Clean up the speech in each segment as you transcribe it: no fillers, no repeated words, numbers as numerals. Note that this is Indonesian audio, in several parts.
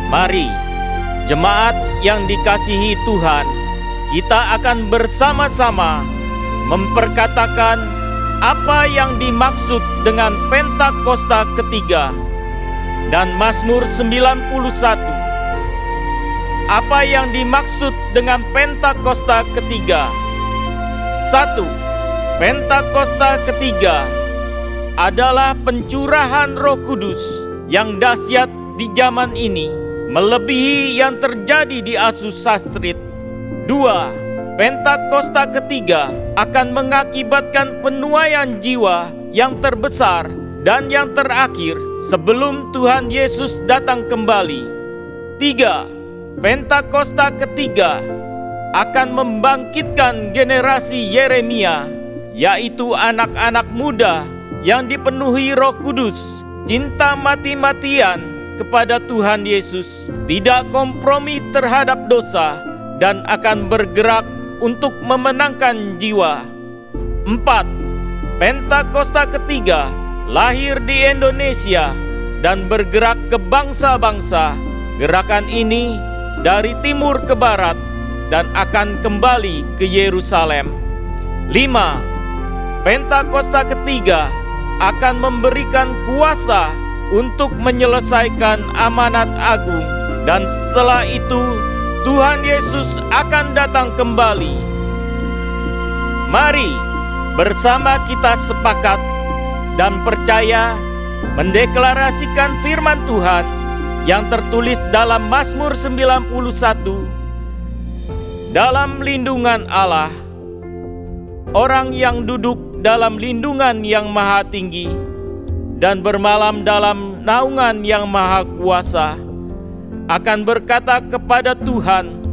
Mari, jemaat yang dikasihi Tuhan, kita akan bersama-sama memperkatakan apa yang dimaksud dengan Pentakosta ketiga dan Mazmur 91. Apa yang dimaksud dengan Pentakosta ketiga? 1. Pentakosta ketiga adalah pencurahan Roh Kudus yang dahsyat di zaman ini, melebihi yang terjadi di Asusastrit. 2. Pentakosta ketiga akan mengakibatkan penuaian jiwa yang terbesar dan yang terakhir sebelum Tuhan Yesus datang kembali. 3. Pentakosta ketiga akan membangkitkan generasi Yeremia, yaitu anak-anak muda yang dipenuhi Roh Kudus, cinta mati-matian kepada Tuhan Yesus, tidak kompromi terhadap dosa, dan akan bergerak untuk memenangkan jiwa. 4. Pentakosta ketiga lahir di Indonesia dan bergerak ke bangsa-bangsa. Gerakan ini dari timur ke barat dan akan kembali ke Yerusalem. 5. Pentakosta ketiga akan memberikan kuasa untuk menyelesaikan amanat agung, dan setelah itu Tuhan Yesus akan datang kembali. Mari bersama kita sepakat dan percaya mendeklarasikan firman Tuhan yang tertulis dalam Mazmur 91. Dalam lindungan Allah, orang yang duduk dalam lindungan yang maha tinggi dan bermalam dalam naungan yang maha kuasa akan berkata kepada Tuhan,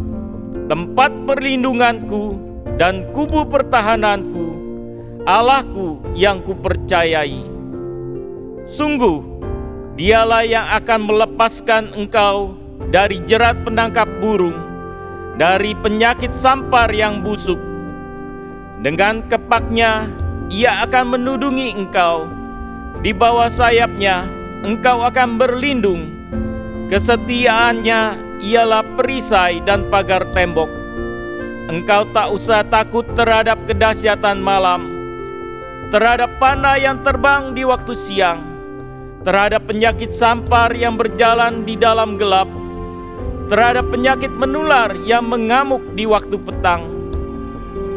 tempat perlindunganku dan kubu pertahananku, Allahku yang kupercayai. Sungguh, Dialah yang akan melepaskan engkau dari jerat penangkap burung, dari penyakit sampar yang busuk. Dengan kepaknya Ia akan menudungi engkau, di bawah sayapnya engkau akan berlindung. Kesetiaannya ialah perisai dan pagar tembok. Engkau tak usah takut terhadap kedahsyatan malam, terhadap panah yang terbang di waktu siang, terhadap penyakit sampar yang berjalan di dalam gelap, terhadap penyakit menular yang mengamuk di waktu petang.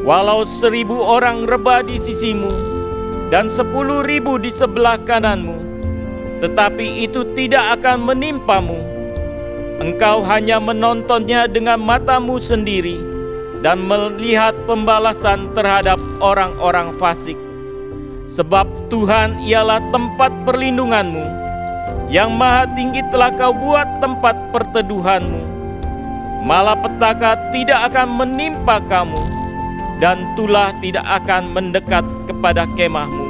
Walau 1.000 orang rebah di sisimu dan 10.000 di sebelah kananmu, tetapi itu tidak akan menimpamu. Engkau hanya menontonnya dengan matamu sendiri dan melihat pembalasan terhadap orang-orang fasik. Sebab Tuhan ialah tempat perlindunganmu, yang maha tinggi telah kau buat tempat perteduhanmu. Malapetaka tidak akan menimpa kamu, dan tulah tidak akan mendekat kepada kemahmu.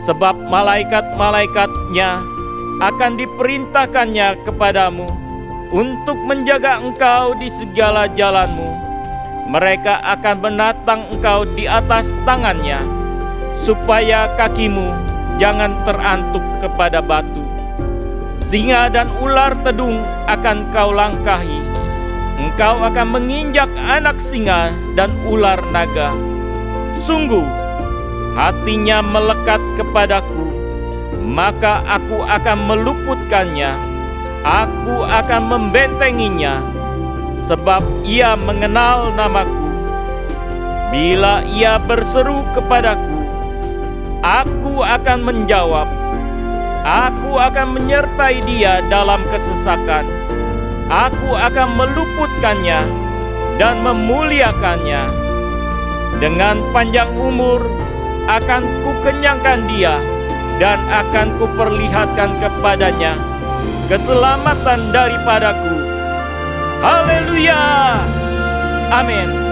Sebab malaikat-malaikatnya akan diperintahkannya kepadamu untuk menjaga engkau di segala jalanmu. Mereka akan menatang engkau di atas tangannya, supaya kakimu jangan terantuk kepada batu. Singa dan ular tedung akan kau langkahi. Engkau akan menginjak anak singa dan ular naga. Sungguh, hatinya melekat kepadaku, maka aku akan meluputkannya. Aku akan membentenginya, sebab ia mengenal namaku. Bila ia berseru kepadaku, aku akan menjawab. Aku akan menyertai dia dalam kesesakan. Aku akan meluputkannya dan memuliakannya. Dengan panjang umur akan kukenyangkan dia, dan akan kuperlihatkan kepadanya keselamatan daripadaku. Haleluya! Amin.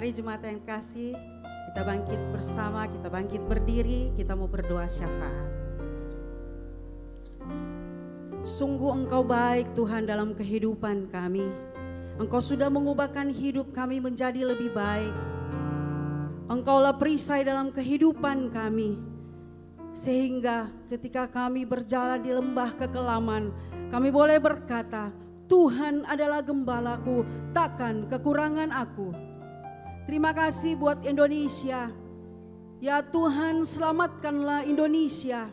Mari jemaat yang kasih, kita bangkit bersama, kita bangkit berdiri, kita mau berdoa syafaat. Sungguh Engkau baik Tuhan dalam kehidupan kami. Engkau sudah mengubahkan hidup kami menjadi lebih baik. Engkaulah perisai dalam kehidupan kami. Sehingga ketika kami berjalan di lembah kekelaman, kami boleh berkata, Tuhan adalah gembalaku, takkan kekurangan aku. Terima kasih buat Indonesia. Ya Tuhan, selamatkanlah Indonesia.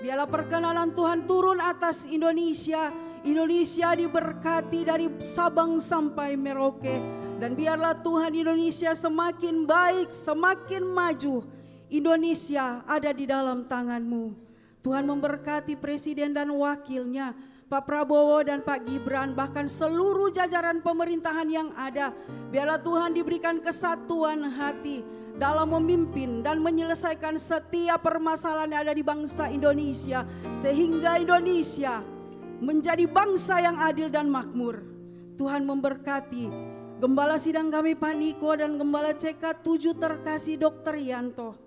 Biarlah perkenanan Tuhan turun atas Indonesia. Indonesia diberkati dari Sabang sampai Merauke. Dan biarlah Tuhan Indonesia semakin baik, semakin maju. Indonesia ada di dalam tangan-Mu. Tuhan memberkati Presiden dan wakilnya, Pak Prabowo dan Pak Gibran, bahkan seluruh jajaran pemerintahan yang ada. Biarlah Tuhan diberikan kesatuan hati dalam memimpin dan menyelesaikan setiap permasalahan yang ada di bangsa Indonesia. Sehingga Indonesia menjadi bangsa yang adil dan makmur. Tuhan memberkati Gembala Sidang kami Pak Niko dan Gembala CK 7 terkasih Dr. Yanto.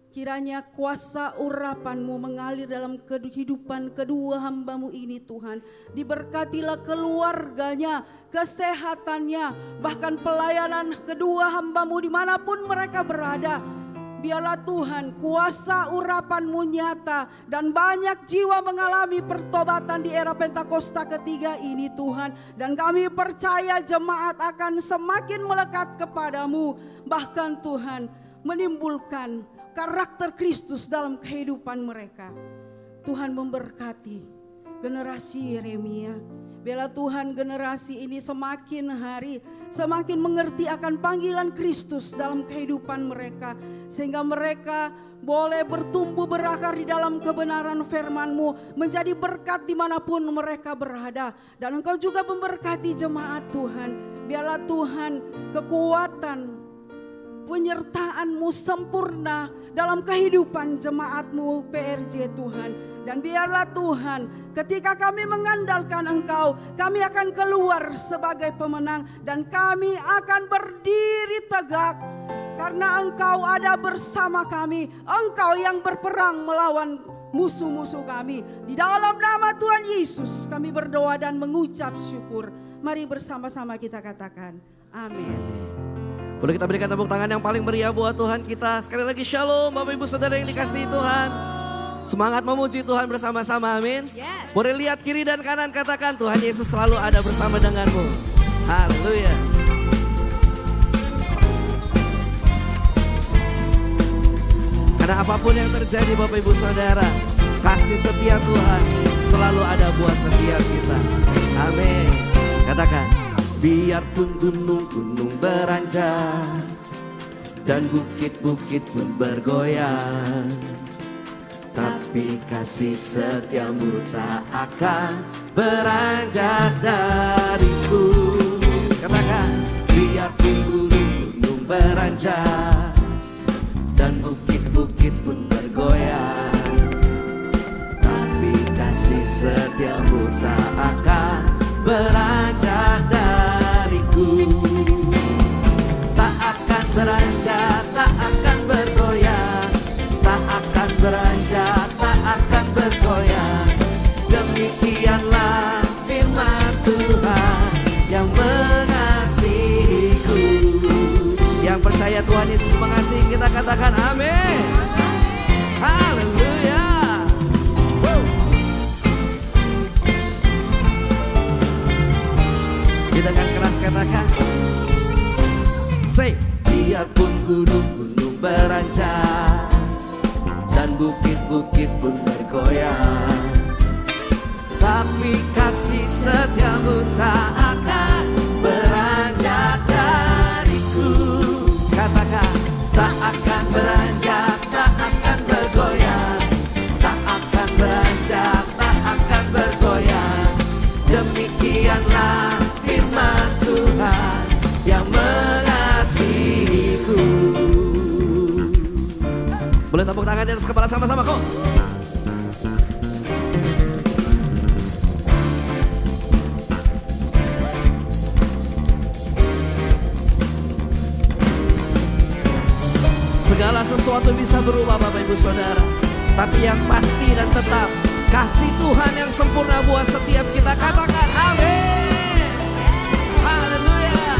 Kiranya kuasa urapan-Mu mengalir dalam kehidupan kedua hamba-Mu ini Tuhan. Diberkatilah keluarganya, kesehatannya, bahkan pelayanan kedua hamba-Mu dimanapun mereka berada. Biarlah Tuhan kuasa urapan-Mu nyata dan banyak jiwa mengalami pertobatan di era Pentakosta ketiga ini Tuhan. Dan kami percaya jemaat akan semakin melekat kepadamu. Bahkan Tuhan menimbulkan karakter Kristus dalam kehidupan mereka. Tuhan memberkati generasi Yeremia. Biarlah Tuhan generasi ini semakin hari semakin mengerti akan panggilan Kristus dalam kehidupan mereka. Sehingga mereka boleh bertumbuh berakar di dalam kebenaran firman-Mu. Menjadi berkat dimanapun mereka berada. Dan Engkau juga memberkati jemaat Tuhan. Biarlah Tuhan kekuatan penyertaan-Mu sempurna dalam kehidupan jemaat-Mu PRJ Tuhan. Dan biarlah Tuhan ketika kami mengandalkan Engkau, kami akan keluar sebagai pemenang. Dan kami akan berdiri tegak karena Engkau ada bersama kami. Engkau yang berperang melawan musuh-musuh kami. Di dalam nama Tuhan Yesus kami berdoa dan mengucap syukur. Mari bersama-sama kita katakan amin. Boleh kita berikan tepuk tangan yang paling meriah buat Tuhan kita. Sekali lagi shalom Bapak Ibu Saudara yang dikasihi Tuhan. Semangat memuji Tuhan bersama-sama, amin. Yes. Boleh lihat kiri dan kanan, katakan Tuhan Yesus selalu ada bersama denganmu. Haleluya. Karena apapun yang terjadi Bapak Ibu Saudara, kasih setia Tuhan selalu ada buat setiap kita. Amin. Katakan. Biarpun gunung-gunung beranjak dan bukit-bukit pun bergoyang, tapi kasih setiamu tak akan beranjak dariku. Katakan, biarpun gunung-gunung beranjak dan bukit-bukit pun bergoyang, tapi kasih setiamu tak akan beranjak dariku. Tak akan beranjak, tak akan bergoyang. Tak akan beranjak, tak akan bergoyang. Demikianlah firman Tuhan yang mengasihiku. Yang percaya Tuhan Yesus mengasihi kita katakan amin. Haleluya. Dengan keras katakan, say, biarpun gunung-gunung beranjak dan bukit-bukit pun bergoyang, tapi kasih setiamu tak akan beranjak dariku. Katakan, tak akan beranjak, tak akan bergoyang. Tak akan beranjak, tak akan bergoyang. Demikianlah firman Tuhan yang mengasihiku. Boleh tepuk tangan di atas kepala sama-sama kok. Segala sesuatu bisa berubah Bapak Ibu Saudara, tapi yang pasti dan tetap kasih Tuhan yang sempurna buat setiap kita. Katakan amin. Haleluya.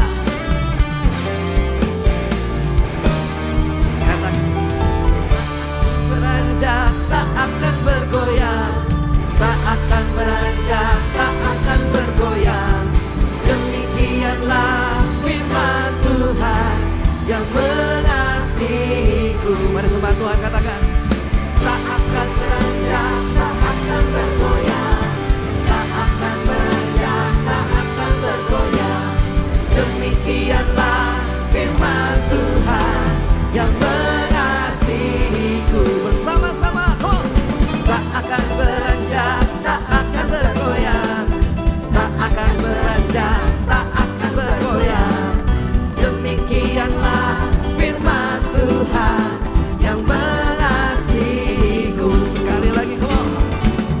Katakan beranjak tak akan bergoyang, tak akan beranjak, tak akan bergoyang. Demikianlah firman Tuhan yang mengasihiku. Mari sembah Tuhan, katakan tak akan beranjak, tak akan bergoyang, tak akan beranjak, tak akan bergoyang. Demikianlah firman Tuhan yang mengasihiku. Bersama-sama, tak akan beranjak, tak akan bergoyang, tak akan beranjak, tak akan bergoyang. Demikianlah firman Tuhan yang mengasihiku. Sekali lagi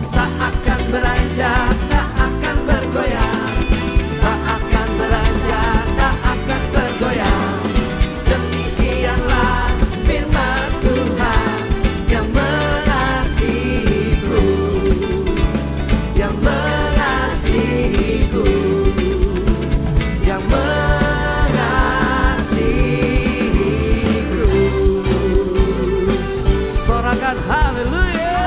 tak akan beranjak, tak akan bergoyang, tak akan beranjak, tak akan bergoyang. Demikianlah firman Tuhan yang mengasihiku, yang mengasihiku, yang mengasihiku. Sorakan haleluya.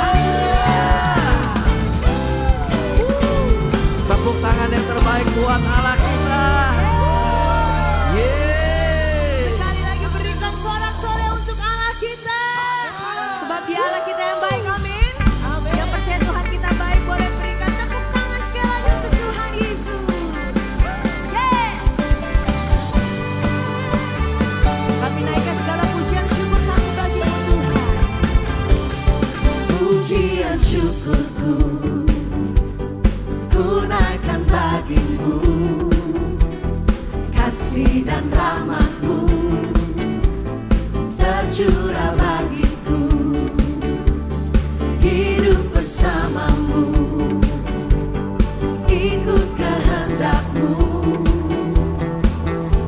Tepuk tangan yang terbaik buat Allah kita. Sekali lagi berikan sorak-sorai untuk Allah kita. Sebab Dia Allah kita yang baik, amin. Yang percaya Tuhan kita baik boleh berikan tepuk tangan sekali lagi untuk Tuhan Yesus. Kami naikkan segala pujian syukur kami bagi-Mu Tuhan. Pujian syukurku ku naikkan bagi-Mu, kasih dan rahmat-Mu tercurah bagiku. Hidup bersama-Mu, ikut kehendak-Mu.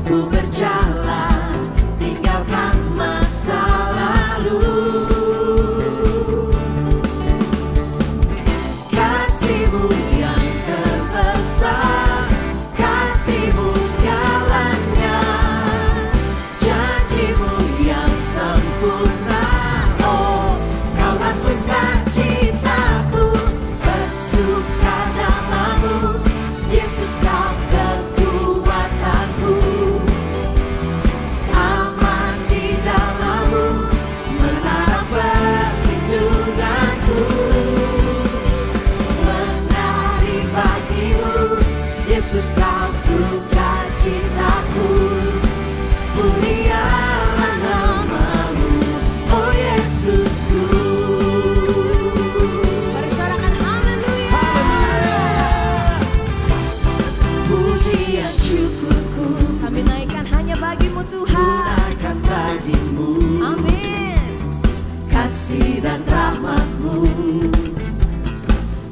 Ku berjalan tinggalkan masa lalu. Kasih-Mu yang terbesar, kasih-Mu segalanya, janji-Mu yang sempurna. Oh, Kaulah sukacitaku, bersuka dalam-Mu. Yesus, Kau kekuatanku, aman di dalam-Mu, menara perlindunganku. Menari bagi-Mu, Yesus, Kau sukacitaku. Mulialah nama-Mu, oh Yesusku. Mari sorakan haleluya. Pujian syukurku Kami naikkan hanya bagi-Mu ku Tuhan. naikkan bagi-Mu, Amin. kasih dan rahmat-Mu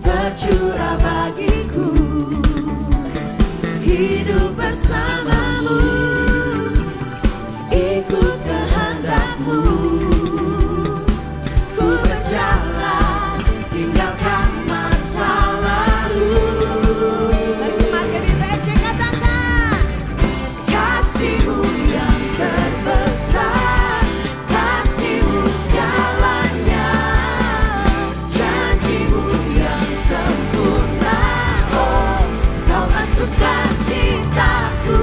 tercurah bagiku. Hidup bersama-Mu, ikut kehendak-Mu. Ku berjalan tinggalkan masa lalu. Mari jemaat GBPFC katakan. Kasih-Mu yang terbesar, kasih-Mu segalanya, janji-Mu yang sempurna. Oh, Kaulah sukacitaku,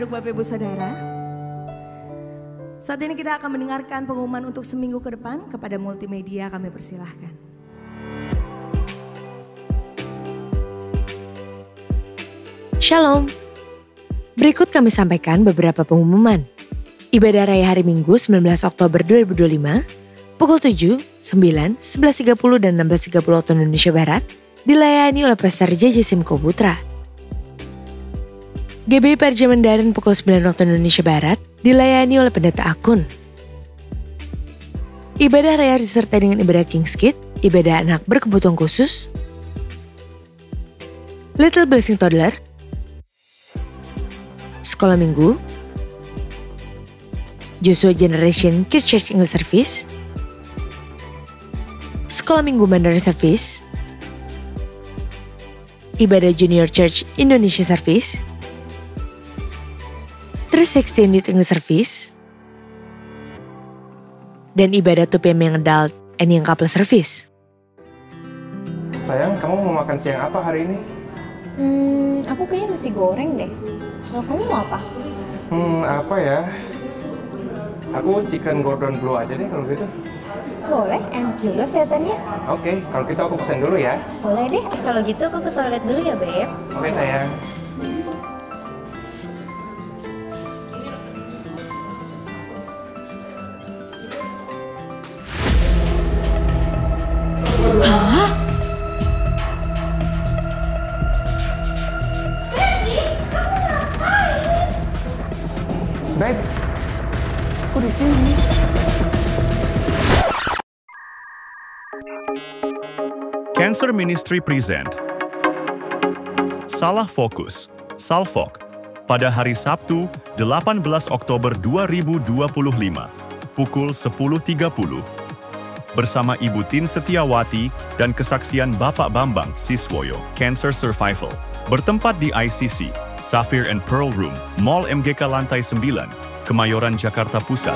untuk Bapak Ibu Saudara. Saat ini kita akan mendengarkan pengumuman untuk seminggu ke depan. Kepada multimedia kami persilahkan. Shalom. Berikut kami sampaikan beberapa pengumuman. Ibadah Raya Hari Minggu 19 Oktober 2025, pukul 7, 9, 11.30 dan 16.30 waktu Indonesia Barat, dilayani oleh Pastor JJ Simko Putra. GBI Parja Mandarin pukul 9 waktu Indonesia Barat, dilayani oleh Pendeta Akun. Ibadah Raya disertai dengan ibadah King's Kid, ibadah anak berkebutuhan khusus, Little Blessing Toddler, Sekolah Minggu, Joshua Generation Kids Church English Service, Sekolah Minggu Mandarin Service, Ibadah Junior Church Indonesia Service, 316 Youth English Service, dan Ibadah 2PM Young Adult and Young Couple Service. Sayang, kamu mau makan siang apa hari ini? Aku kayaknya nasi goreng deh. Kalau kamu mau apa? Apa ya? Aku chicken Gordon Blue aja deh kalau gitu. Boleh, enak juga kelihatannya. Oke, kalau gitu aku pesen dulu ya. Boleh deh, kalau gitu aku ke toilet dulu ya, Beb. Oke, sayang. Babe, aku di sini. Cancer Ministry present Salah Fokus, Salfok, pada hari Sabtu 18 Oktober 2025, pukul 10.30, bersama Ibu Tin Setiawati dan kesaksian Bapak Bambang Siswoyo, Cancer Survival, bertempat di ICC, Sapphire and Pearl Room, Mall MGK Lantai 9, Kemayoran, Jakarta Pusat.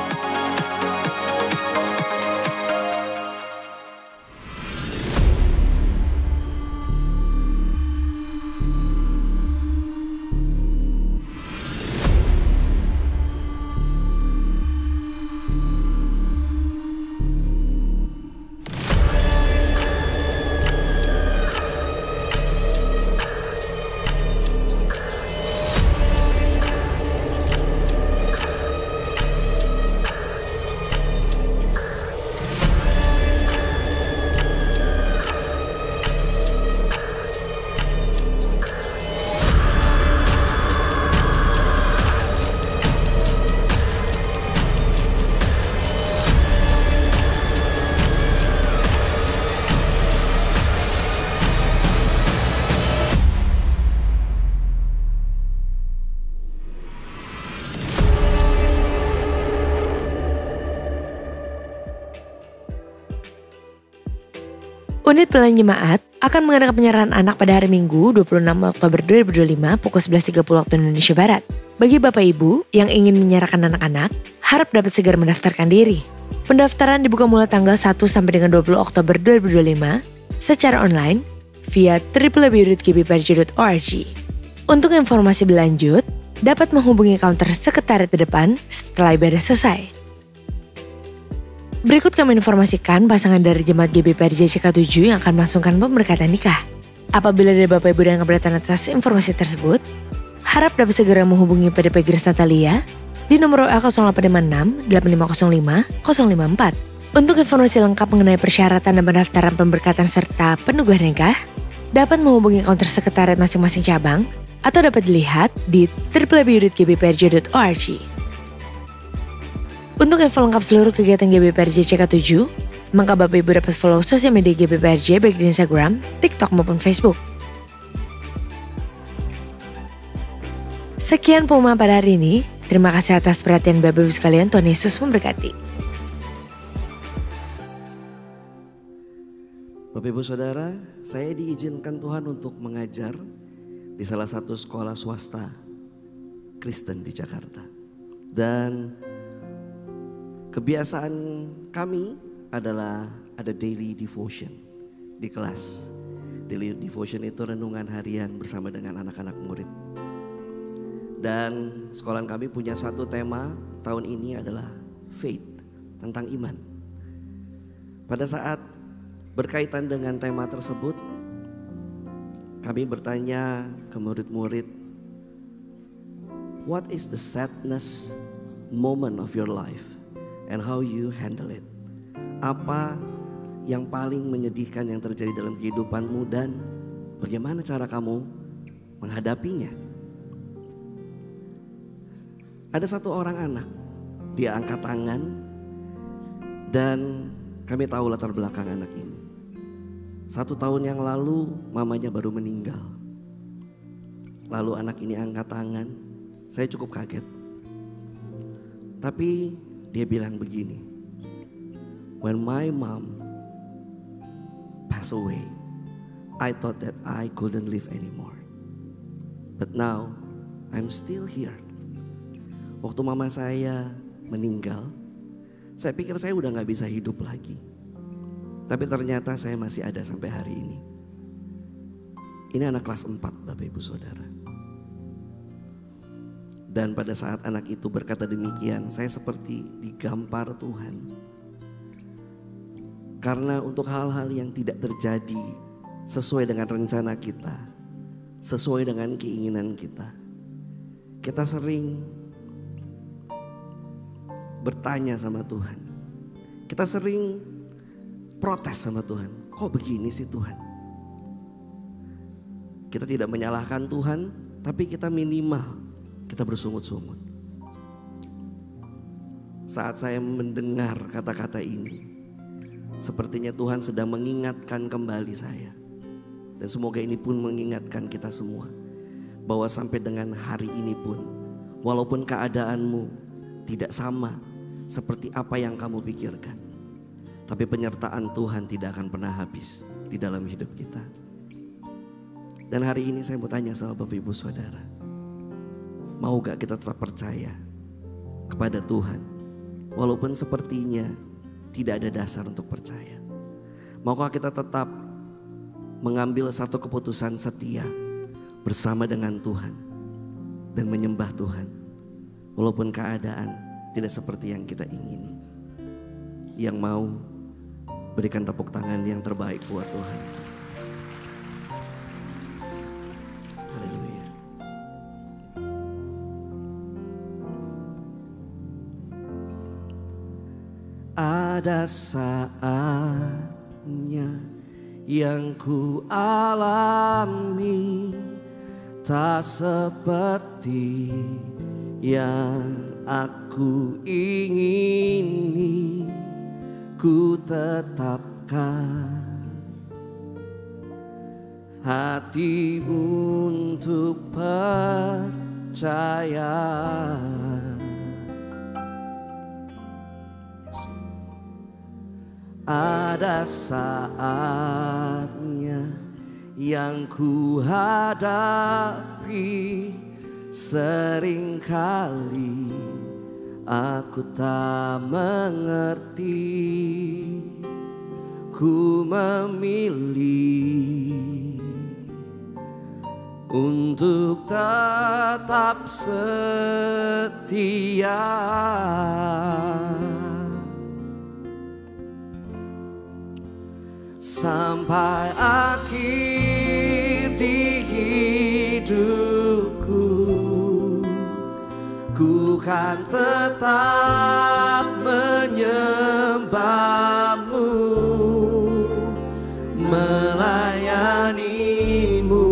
Unit Pelayanan Jemaat akan mengadakan penyerahan anak pada hari Minggu 26 Oktober 2025 pukul 11.30 waktu Indonesia Barat. Bagi Bapak Ibu yang ingin menyerahkan anak-anak, harap dapat segera mendaftarkan diri. Pendaftaran dibuka mulai tanggal 1 sampai dengan 20 Oktober 2025 secara online via www.gbparja.org. Untuk informasi berlanjut, dapat menghubungi counter sekretariat di depan setelah ibadah selesai. Berikut kami informasikan pasangan dari Jemaat GBI Parja CK7 yang akan melangsungkan pemberkatan nikah. Apabila ada Bapak Ibu yang keberatan atas informasi tersebut, harap dapat segera menghubungi PDP Grace Natalia di nomor WA 0856 8505 054. Untuk informasi lengkap mengenai persyaratan dan pendaftaran pemberkatan serta penugahan nikah, dapat menghubungi counter sekretariat masing-masing cabang atau dapat dilihat di www.gbparja.org. Untuk info lengkap seluruh kegiatan GBI Parja CK7, maka Bapak Ibu dapat follow sosial media GBI Parja baik di Instagram, TikTok maupun Facebook. Sekian pengumuman pada hari ini. Terima kasih atas perhatian Bapak Ibu sekalian. Tuhan Yesus memberkati. Bapak Ibu Saudara, saya diizinkan Tuhan untuk mengajar di salah satu sekolah swasta Kristen di Jakarta. Dan kebiasaan kami adalah ada daily devotion di kelas. Daily devotion itu renungan harian bersama dengan anak-anak murid. Dan sekolah kami punya satu tema tahun ini adalah faith, tentang iman. Pada saat berkaitan dengan tema tersebut, kami bertanya ke murid-murid, what is the sadness moment of your life and how you handle it? Apa yang paling menyedihkan yang terjadi dalam kehidupanmu dan bagaimana cara kamu menghadapinya? Ada satu orang anak, dia angkat tangan dan kami tahu latar belakang anak ini. 1 tahun yang lalu mamanya baru meninggal. Lalu anak ini angkat tangan, saya cukup kaget. Tapi dia bilang begini, when my mom passed away, I thought that I couldn't live anymore. But now I'm still here. Waktu mama saya meninggal, saya pikir saya udah gak bisa hidup lagi. Tapi ternyata saya masih ada sampai hari ini. Ini anak kelas 4 Bapak Ibu Saudara. Dan pada saat anak itu berkata demikian, saya seperti digampar Tuhan. Karena untuk hal-hal yang tidak terjadi sesuai dengan rencana kita, sesuai dengan keinginan kita, kita sering bertanya sama Tuhan. Kita sering protes sama Tuhan. Kok begini sih Tuhan? Kita tidak menyalahkan Tuhan, tapi kita minimal kita bersungut-sungut. Saat saya mendengar kata-kata ini, sepertinya Tuhan sedang mengingatkan kembali saya. Dan semoga ini pun mengingatkan kita semua, bahwa sampai dengan hari ini pun, walaupun keadaanmu tidak sama seperti apa yang kamu pikirkan, tapi penyertaan Tuhan tidak akan pernah habis di dalam hidup kita. Dan hari ini saya mau tanya sama Bapak Ibu Saudara, mau gak kita tetap percaya kepada Tuhan walaupun sepertinya tidak ada dasar untuk percaya? Maukah kita tetap mengambil satu keputusan setia bersama dengan Tuhan dan menyembah Tuhan walaupun keadaan tidak seperti yang kita ingini? Yang mau berikan tepuk tangan yang terbaik buat Tuhan. Haleluya. Ada saatnya yang ku alami tak seperti yang aku ingini. Ku tetapkan hati untuk percaya. Ada saatnya yang ku hadapi, seringkali aku tak mengerti. Ku memilih untuk tetap setia. Sampai akhir di hidupku, ku kan tetap menyembahmu, melayanimu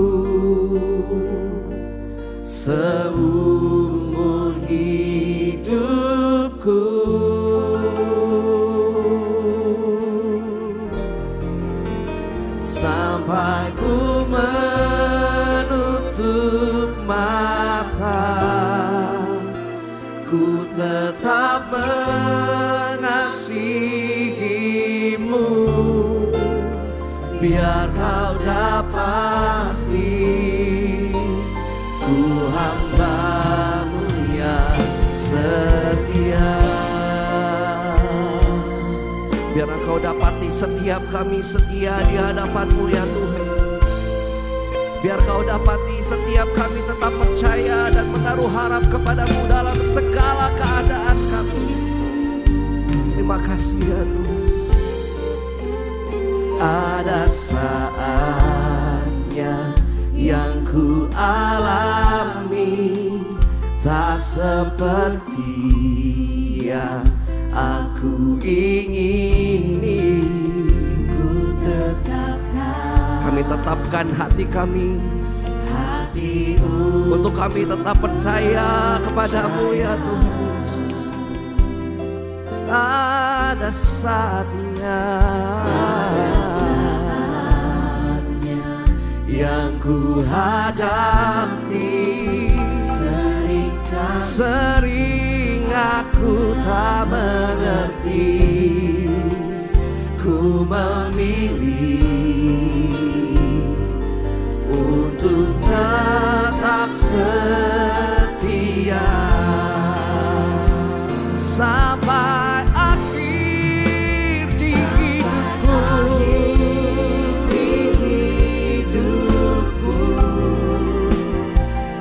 seumur hidupku. Sampai ku menutup mata, ku tetap mengasihimu, biar kau dapati ku hamba-Mu yang setia. Biar Engkau dapati setiap kami setia di hadapan-Mu ya Tuhan. Biar Kau dapati setiap kami tetap percaya dan menaruh harap kepadamu dalam segala keadaan kami. Terima kasih ya Tuhan. Ada saatnya yang ku alami tak seperti yang aku ingini. Ku tetapkan, kami tetapkan hati kami, untuk kami tetap percaya kepadamu ya Tuhan. Ada saatnya yang ku hadapi, sering aku tak mengerti. Ku memilih untuk tetap setia sampai akhir di hidupku.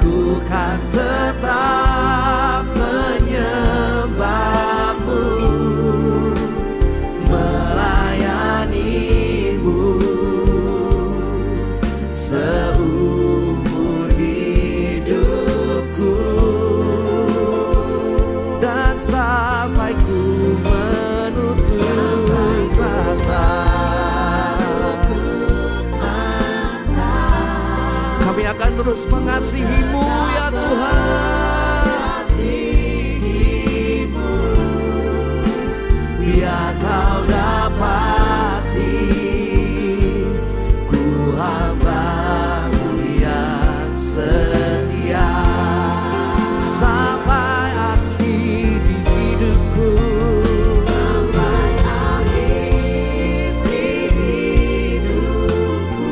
Ku kan tetap menyembahmu, melayanimu seumur hidupku, dan sampai ku menutup mata. Kami akan terus mengasihimu ya Tuhan. Biar Kau dapati ku hamba-Mu yang setia sampai akhir di hidupku. Sampai akhir di hidupku,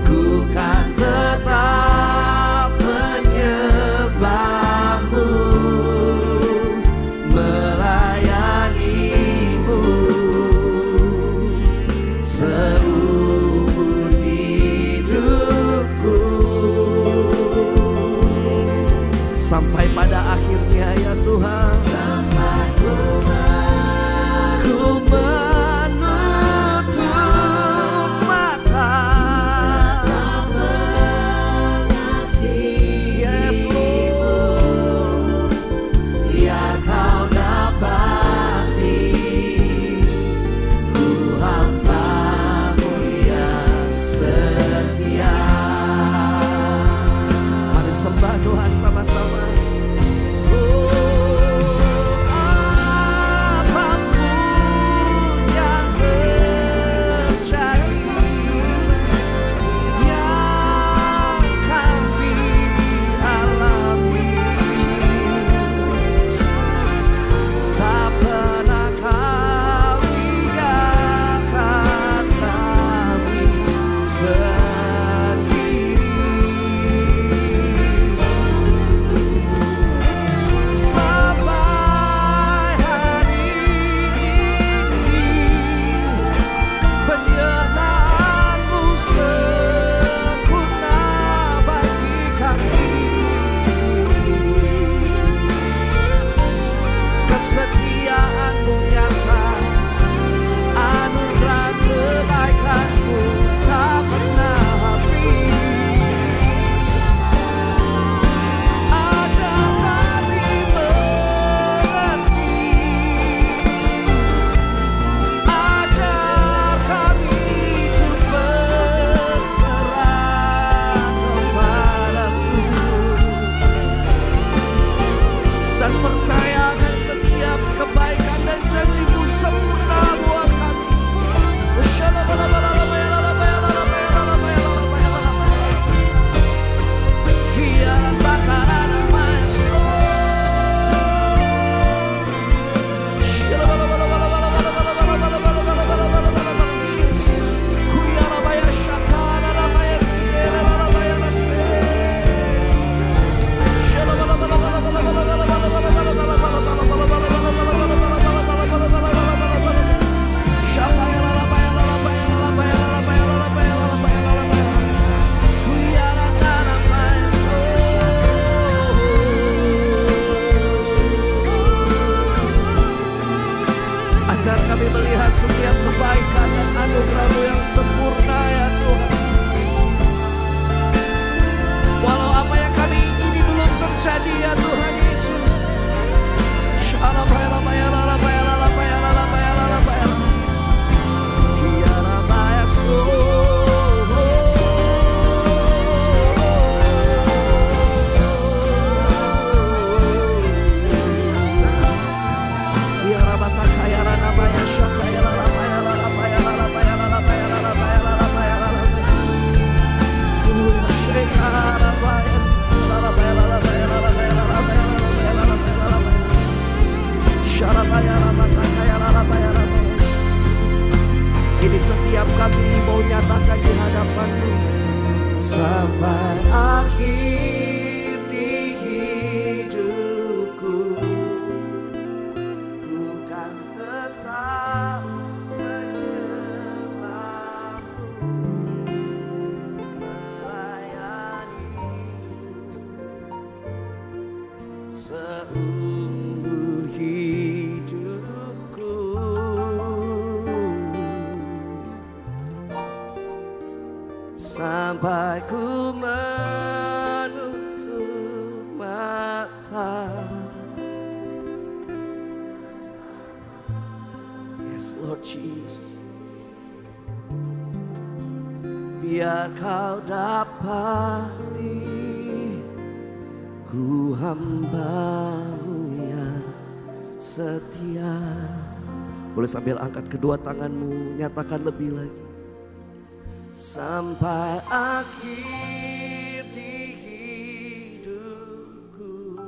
ku kan tetap menyembahmu, melayanimu seumur hidupku, sampai pada akhirnya ya Tuhan. Sampai ku menutup mata. Yes Lord, biar Kau dapati ku hamba-Mu yang setia. Mari sembah Tuhan sama-sama. Kesetiaan-Mu nyata, anugerah kebaikan-Mu tak pernah habis. Ajar kami mengerti, ajar kami untuk berserah kepadamu dan percayakan setiap kebaikan dan janji-Mu sempurna buat kami. setiap kebaikan dan anugerah-Mu yang sempurna ya Tuhan. Walau apa yang kami ingini belum terjadi ya Tuhan Yesus. Ini setiap kami mau nyatakan di hadapan-Mu sampai akhir di hidupku, ku kan tetap menyembah-Mu, melayani-Mu seumur hidupku. Sampai ku menutup mata. Yes Lord Jesus. Biar Kau dapati ku hamba-Mu yang setia. Boleh sambil angkat kedua tanganmu, nyatakan lebih lagi. Sampai akhir di hidupku,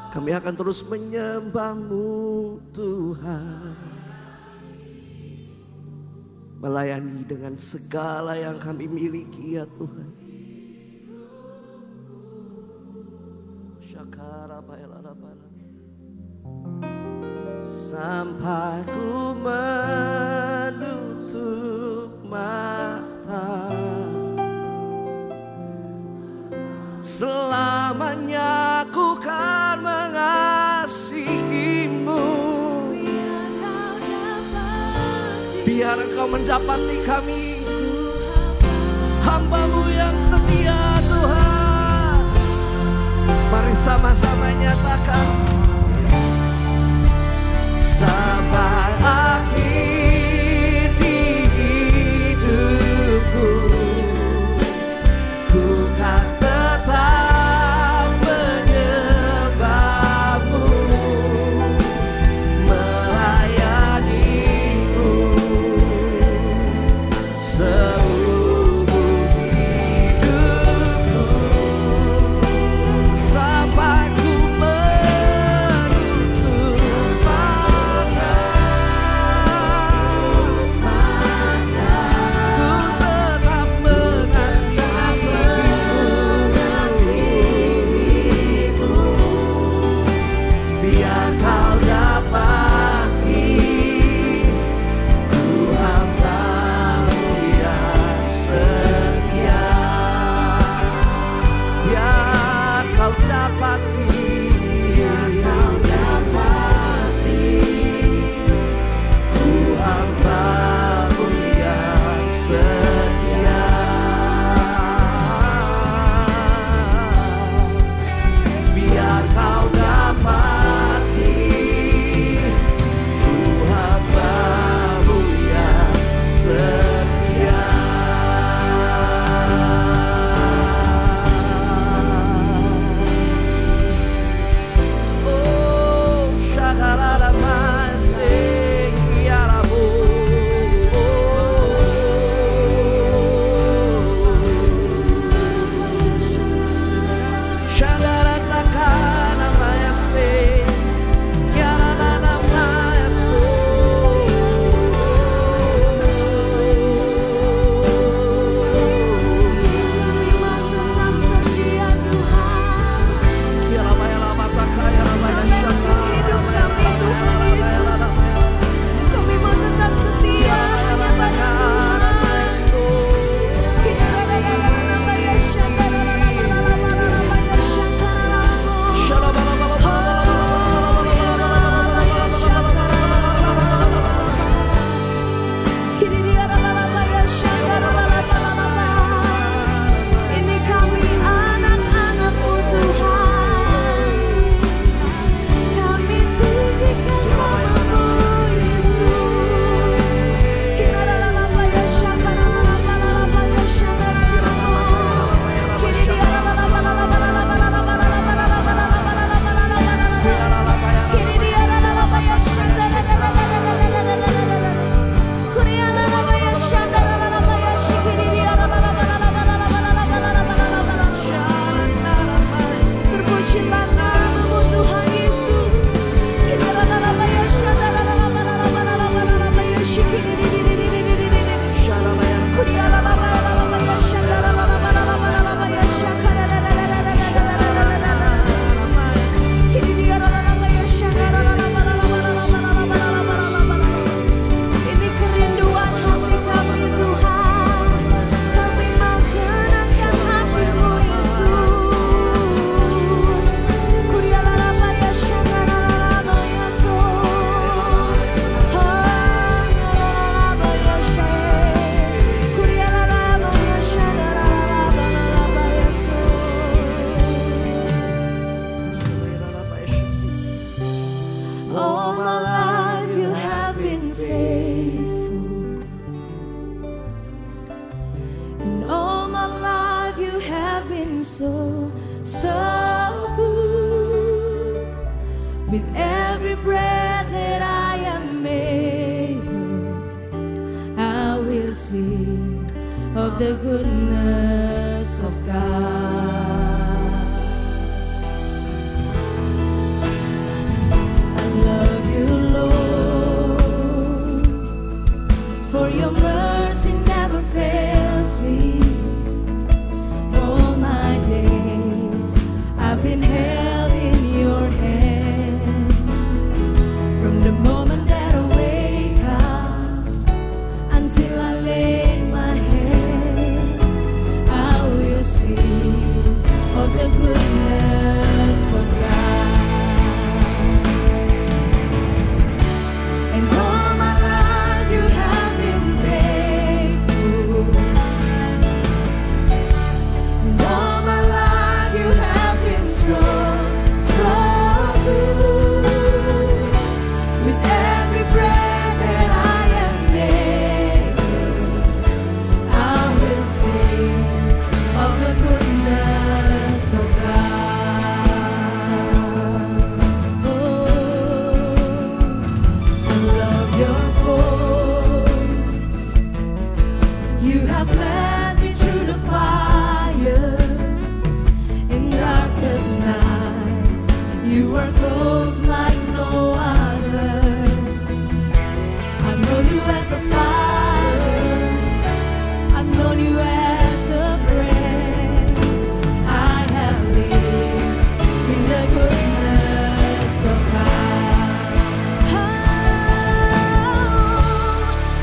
kami akan terus menyembah-Mu Tuhan, melayani dengan segala yang kami miliki ya Tuhan. Sampai ku menutup mata, selamanya ku kan mengasihi-Mu. Biar Engkau mendapati kami, hamba-Mu yang setia Tuhan. Mari sama-sama nyatakan. Sampai akhir di hidupku, ku kan tetap menyembah-Mu, melayani-Mu. so, so good. With every breath that I am able, I will sing of the goodness of God. I love you, Lord, for your mercy never fails me. All my days I've been held in your hands. From the moment that I wake up until I lay my head, I will sing of the goodness of God. And all my life you have been faithful. And all my life you have been so, so good. With every breath that I am able, I will sing of the goodness of God. Oh, I love your voice. You have led me through the fire in darkest night. You are close like no others. I've known you as a father. I've known you as a friend. I have lived in the goodness of God.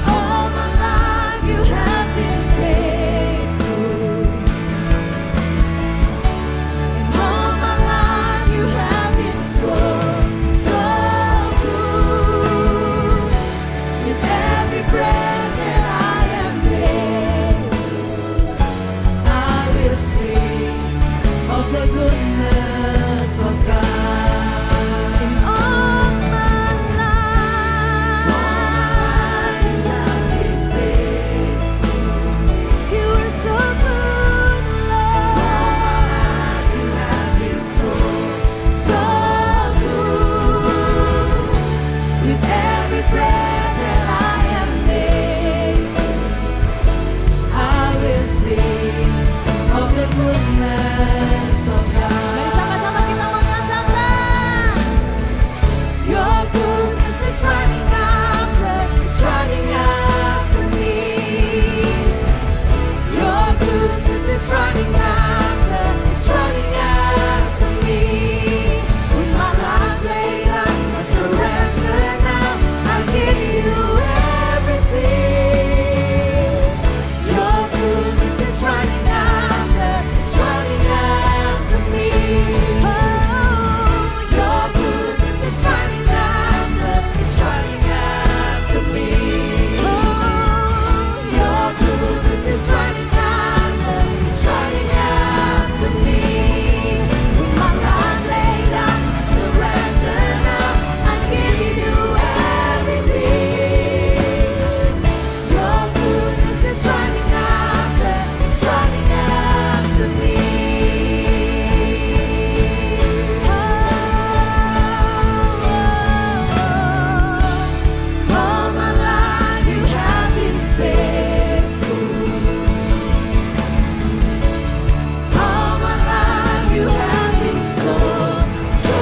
All my life you have been faithful. And all my life you have been so, so good. With every breath that I am able, I will sing of the goodness of God. In all my life you have been faithful. You are so good, Lord. All my life you have been so, so good. With every breath that I am able, I will sing of the goodness of God. Mari sama-sama kita mengatakan, your goodness is running after me. Your goodness is running after me. With my life laid down, I surrender now. I give you everything. Your goodness is running after me. Oh, your goodness is running after me. Oh, your goodness is running after me. With my life laid down, I surrender now. I give you everything. Your goodness is running after me. All my life you have been faithful. All my life you have been so, so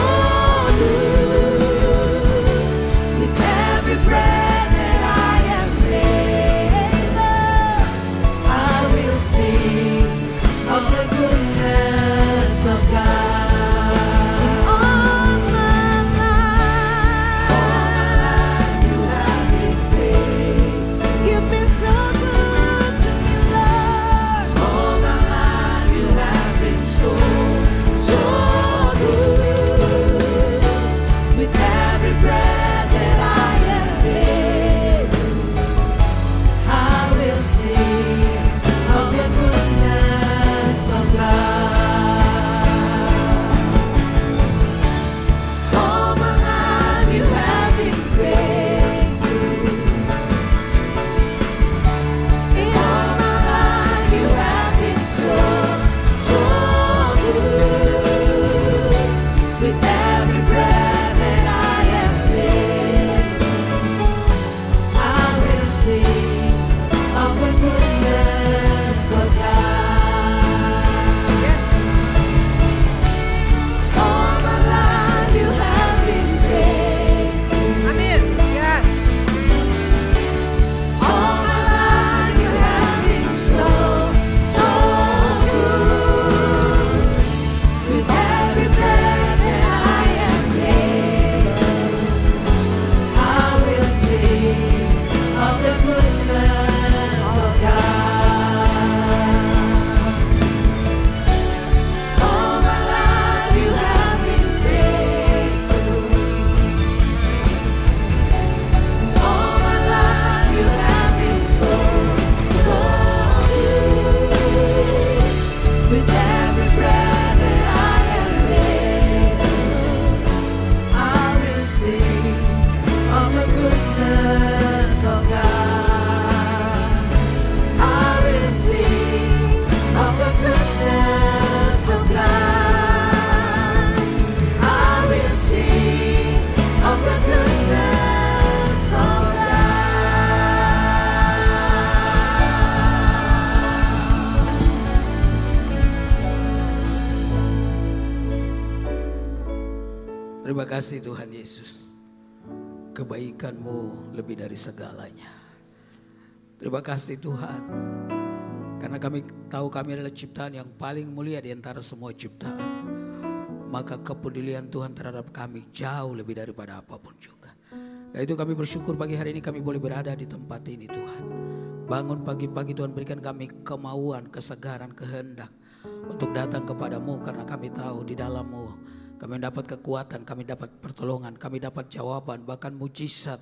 good. With every breath that I am able, I will sing of the goodness of God. All my life you have been faithful. You've been so good to me, Lord. All my life you have been so, so good. With every breath that I am able, I will sing of the goodness of God. Terima kasih Tuhan Yesus. Kebaikan-Mu lebih dari segalanya. Terima kasih Tuhan. Karena kami tahu kami adalah ciptaan yang paling mulia di antara semua ciptaan. Maka kepedulian Tuhan terhadap kami jauh lebih daripada apapun juga. Dan itu kami bersyukur pagi hari ini kami boleh berada di tempat ini Tuhan. Bangun pagi-pagi Tuhan berikan kami kemauan, kesegaran, kehendak untuk datang kepadamu. Karena kami tahu di dalam-Mu kami dapat kekuatan, kami dapat pertolongan, kami dapat jawaban, bahkan mujizat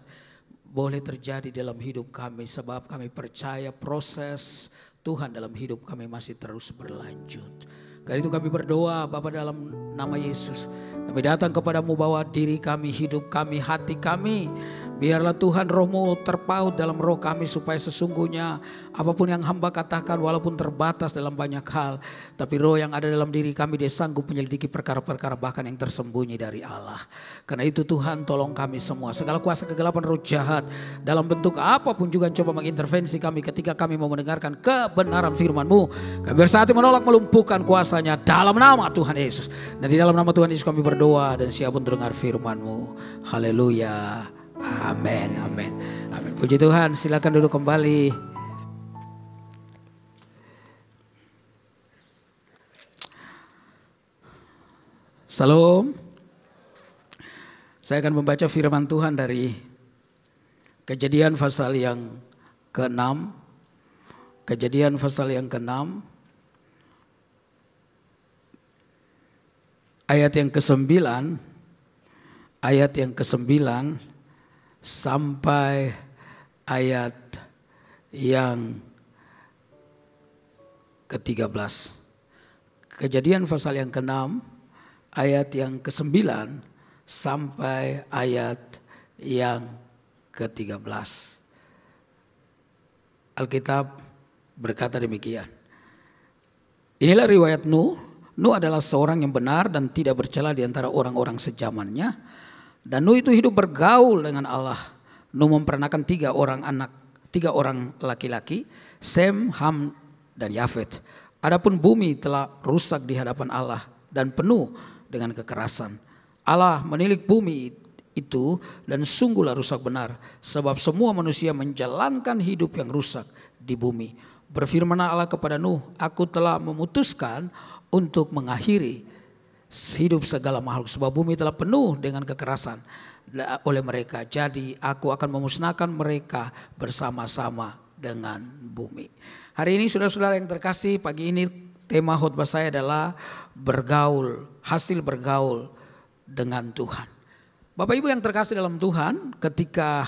boleh terjadi dalam hidup kami. Sebab kami percaya proses Tuhan dalam hidup kami masih terus berlanjut. Karena itu kami berdoa Bapa dalam nama Yesus. Kami datang kepadamu bawa diri kami, hidup kami, hati kami. Biarlah Tuhan roh-Mu terpaut dalam roh kami supaya sesungguhnya apapun yang hamba katakan walaupun terbatas dalam banyak hal. Tapi roh yang ada dalam diri kami dia sanggup menyelidiki perkara-perkara bahkan yang tersembunyi dari Allah. Karena itu Tuhan tolong kami semua. Segala kuasa kegelapan roh jahat dalam bentuk apapun juga coba mengintervensi kami ketika kami mau mendengarkan kebenaran firman-Mu. Kami bersatu menolak melumpuhkan kuasanya dalam nama Tuhan Yesus. Dan di dalam nama Tuhan Yesus kami berdoa dan siap untuk dengar firman-Mu. Haleluya. Amin, amin, amin. Puji Tuhan, silakan duduk kembali. Salam. Saya akan membaca firman Tuhan dari Kejadian pasal yang ke-6. Kejadian pasal yang ke-6. Ayat yang ke-9. Ayat yang ke-9. Sampai ayat yang ke-13. Kejadian pasal yang ke-6 ayat yang ke-9 sampai ayat yang ke-13. Alkitab berkata demikian. Inilah riwayat Nuh. Nuh adalah seorang yang benar dan tidak bercela di antara orang-orang sejamannya. Dan Nuh itu hidup bergaul dengan Allah. Nuh memperanakan 3 orang laki-laki, Sem, Ham, dan Yafet. Adapun bumi telah rusak di hadapan Allah dan penuh dengan kekerasan. Allah menilik bumi itu dan sungguhlah rusak benar. Sebab semua manusia menjalankan hidup yang rusak di bumi. Berfirmanlah Allah kepada Nuh, aku telah memutuskan untuk mengakhiri hidup segala makhluk sebab bumi telah penuh dengan kekerasan oleh mereka. Jadi aku akan memusnahkan mereka bersama-sama dengan bumi. Hari ini saudara-saudara yang terkasih, pagi ini tema khotbah saya adalah bergaul, hasil bergaul dengan Tuhan. Bapak Ibu yang terkasih dalam Tuhan, ketika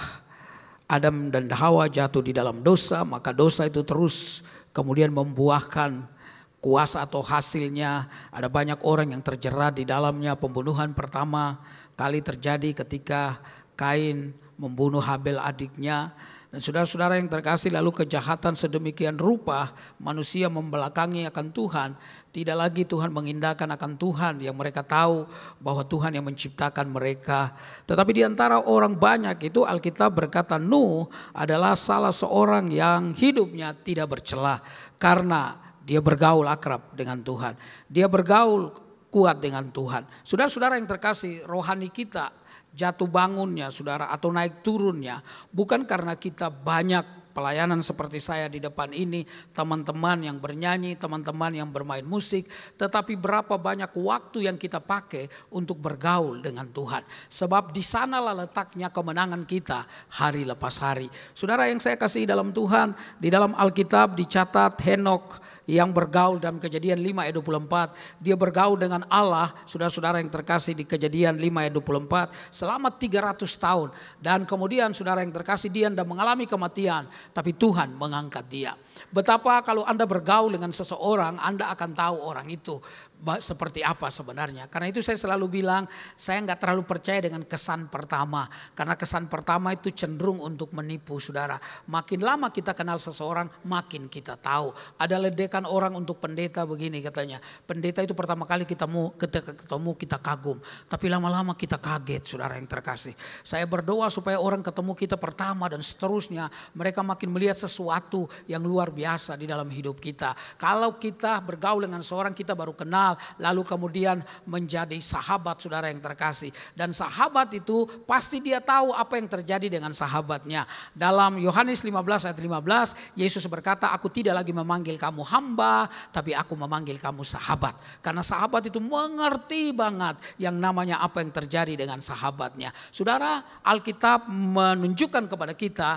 Adam dan Hawa jatuh di dalam dosa, maka dosa itu terus kemudian membuahkan kuasa atau hasilnya. Ada banyak orang yang terjerat di dalamnya. Pembunuhan pertama kali terjadi ketika Kain membunuh Habel adiknya. Dan saudara-saudara yang terkasih, lalu kejahatan sedemikian rupa manusia membelakangi akan Tuhan. Tidak lagi Tuhan mengindahkan akan Tuhan yang mereka tahu bahwa Tuhan yang menciptakan mereka. Tetapi di antara orang banyak itu Alkitab berkata Nuh adalah salah seorang yang hidupnya tidak bercela karena dia bergaul akrab dengan Tuhan. Dia bergaul kuat dengan Tuhan. Saudara-saudara yang terkasih, rohani kita jatuh bangunnya saudara atau naik turunnya bukan karena kita banyak pelayanan seperti saya di depan ini, teman-teman yang bernyanyi, teman-teman yang bermain musik, tetapi berapa banyak waktu yang kita pakai untuk bergaul dengan Tuhan. Sebab di sanalah letaknya kemenangan kita hari lepas hari. Saudara yang saya kasih dalam Tuhan, di dalam Alkitab dicatat Henok yang bergaul dalam Kejadian 5 ayat 24. Dia bergaul dengan Allah, saudara-saudara yang terkasih, di Kejadian 5 ayat 24 selama 300 tahun. Dan kemudian saudara yang terkasih, dia tidak mengalami kematian, tapi Tuhan mengangkat dia. Betapa kalau Anda bergaul dengan seseorang, Anda akan tahu orang itu seperti apa sebenarnya. Karena itu saya selalu bilang, saya nggak terlalu percaya dengan kesan pertama. Karena kesan pertama itu cenderung untuk menipu saudara. Makin lama kita kenal seseorang, makin kita tahu. Ada ledekan katakan orang untuk pendeta begini katanya. Pendeta itu pertama kali ketemu kita kagum. Tapi lama-lama kita kaget saudara yang terkasih. Saya berdoa supaya orang ketemu kita pertama dan seterusnya. Mereka makin melihat sesuatu yang luar biasa di dalam hidup kita. Kalau kita bergaul dengan seorang kita baru kenal. Lalu kemudian menjadi sahabat saudara yang terkasih. Dan sahabat itu pasti dia tahu apa yang terjadi dengan sahabatnya. Dalam Yohanes 15 ayat 15 Yesus berkata, aku tidak lagi memanggil kamu hamba, tapi aku memanggil kamu sahabat. Karena sahabat itu mengerti banget yang namanya apa yang terjadi dengan sahabatnya. Saudara, Alkitab menunjukkan kepada kita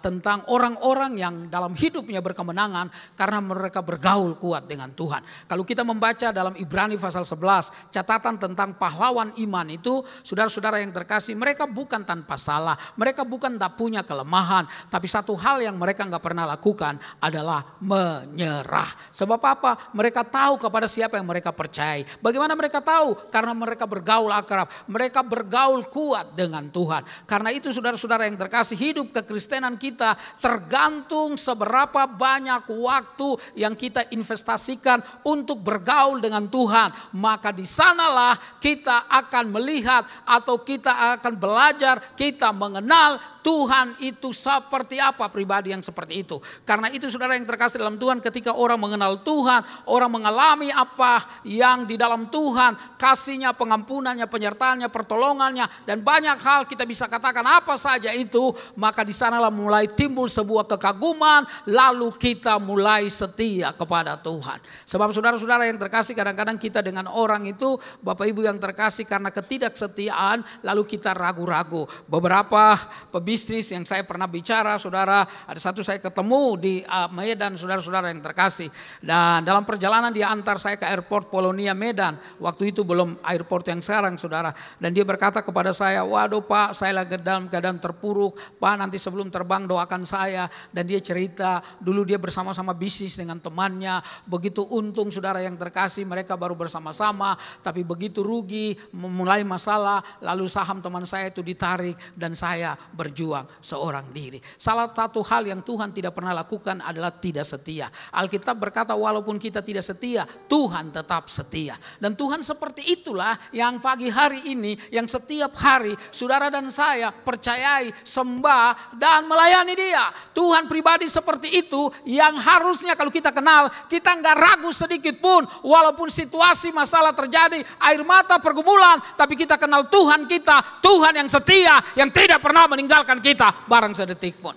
tentang orang-orang yang dalam hidupnya berkemenangan karena mereka bergaul kuat dengan Tuhan. Kalau kita membaca dalam Ibrani pasal 11, catatan tentang pahlawan iman itu, saudara-saudara yang terkasih, mereka bukan tanpa salah, mereka bukan tak punya kelemahan, tapi satu hal yang mereka nggak pernah lakukan adalah menyerah. Sebab apa? Mereka tahu kepada siapa yang mereka percayai. Bagaimana mereka tahu? Karena mereka bergaul akrab, mereka bergaul kuat dengan Tuhan. Karena itu saudara-saudara yang terkasih, hidup kekristenan kita tergantung seberapa banyak waktu yang kita investasikan untuk bergaul dengan Tuhan. Maka di sanalah kita akan melihat atau kita akan belajar, kita mengenal Tuhan itu seperti apa, pribadi yang seperti itu. Karena itu saudara yang terkasih dalam Tuhan, ketika orang mengenal Tuhan, orang mengalami apa yang di dalam Tuhan, kasihnya, pengampunannya, penyertaannya, pertolongannya, dan banyak hal kita bisa katakan apa saja itu, maka di sanalah mulai timbul sebuah kekaguman, lalu kita mulai setia kepada Tuhan. Sebab saudara-saudara yang terkasih, kadang-kadang kita dengan orang itu, Bapak Ibu yang terkasih, karena ketidaksetiaan lalu kita ragu-ragu. Beberapa pebisnis yang saya pernah bicara, saudara, ada satu saya ketemu di Medan, saudara-saudara yang terkasih. Dan dalam perjalanan dia antar saya ke airport Polonia Medan. Waktu itu belum airport yang sekarang, saudara. Dan dia berkata kepada saya, waduh Pak, saya lagi dalam keadaan terpuruk. Pak, nanti sebelum terbang doakan saya. Dan dia cerita, dulu dia bersama-sama bisnis dengan temannya. Begitu untung saudara yang terkasih, mereka baru bersama-sama. Tapi begitu rugi, memulai masalah, lalu saham teman saya itu ditarik dan saya berjuang seorang diri. Salah satu hal yang Tuhan tidak pernah lakukan adalah tidak setia. Alkitab berkata walaupun kita tidak setia, Tuhan tetap setia. Dan Tuhan seperti itulah yang pagi hari ini, yang setiap hari saudara dan saya percayai, sembah dan melayani Dia. Tuhan pribadi seperti itu yang harusnya kalau kita kenal, kita nggak ragu sedikit pun walaupun situasi masalah terjadi, air mata pergumulan, tapi kita kenal Tuhan kita, Tuhan yang setia, yang tidak pernah meninggalkan kita barang sedetik pun.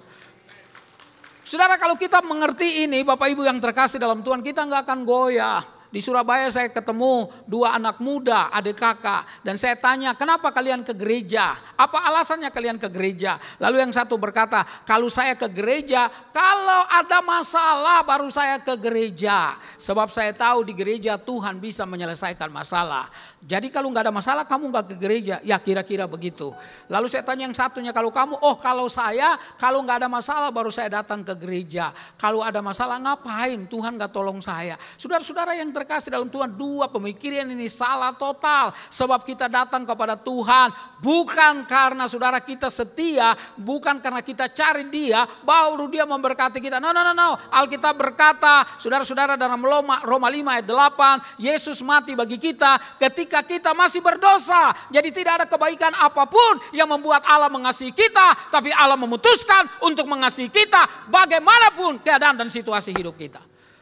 Saudara, kalau kita mengerti ini, Bapak Ibu yang terkasih dalam Tuhan, kita nggak akan goyah. Di Surabaya saya ketemu dua anak muda, adik kakak. Dan saya tanya, kenapa kalian ke gereja? Apa alasannya kalian ke gereja? Lalu yang satu berkata, kalau saya ke gereja, kalau ada masalah baru saya ke gereja. Sebab saya tahu di gereja Tuhan bisa menyelesaikan masalah. Jadi kalau nggak ada masalah kamu nggak ke gereja. Ya kira-kira begitu. Lalu saya tanya yang satunya, kalau kamu, kalau saya, kalau nggak ada masalah baru saya datang ke gereja. Kalau ada masalah ngapain? Tuhan nggak tolong saya. Saudara-saudara yang terkasih dalam Tuhan, dua pemikiran ini salah total. Sebab kita datang kepada Tuhan bukan karena saudara kita setia, bukan karena kita cari Dia, baru Dia memberkati kita. No. Alkitab berkata, saudara-saudara, dalam Roma 5 ayat 8, Yesus mati bagi kita ketika kita masih berdosa. Jadi tidak ada kebaikan apapun yang membuat Allah mengasihi kita, tapi Allah memutuskan untuk mengasihi kita bagaimanapun keadaan dan situasi hidup kita.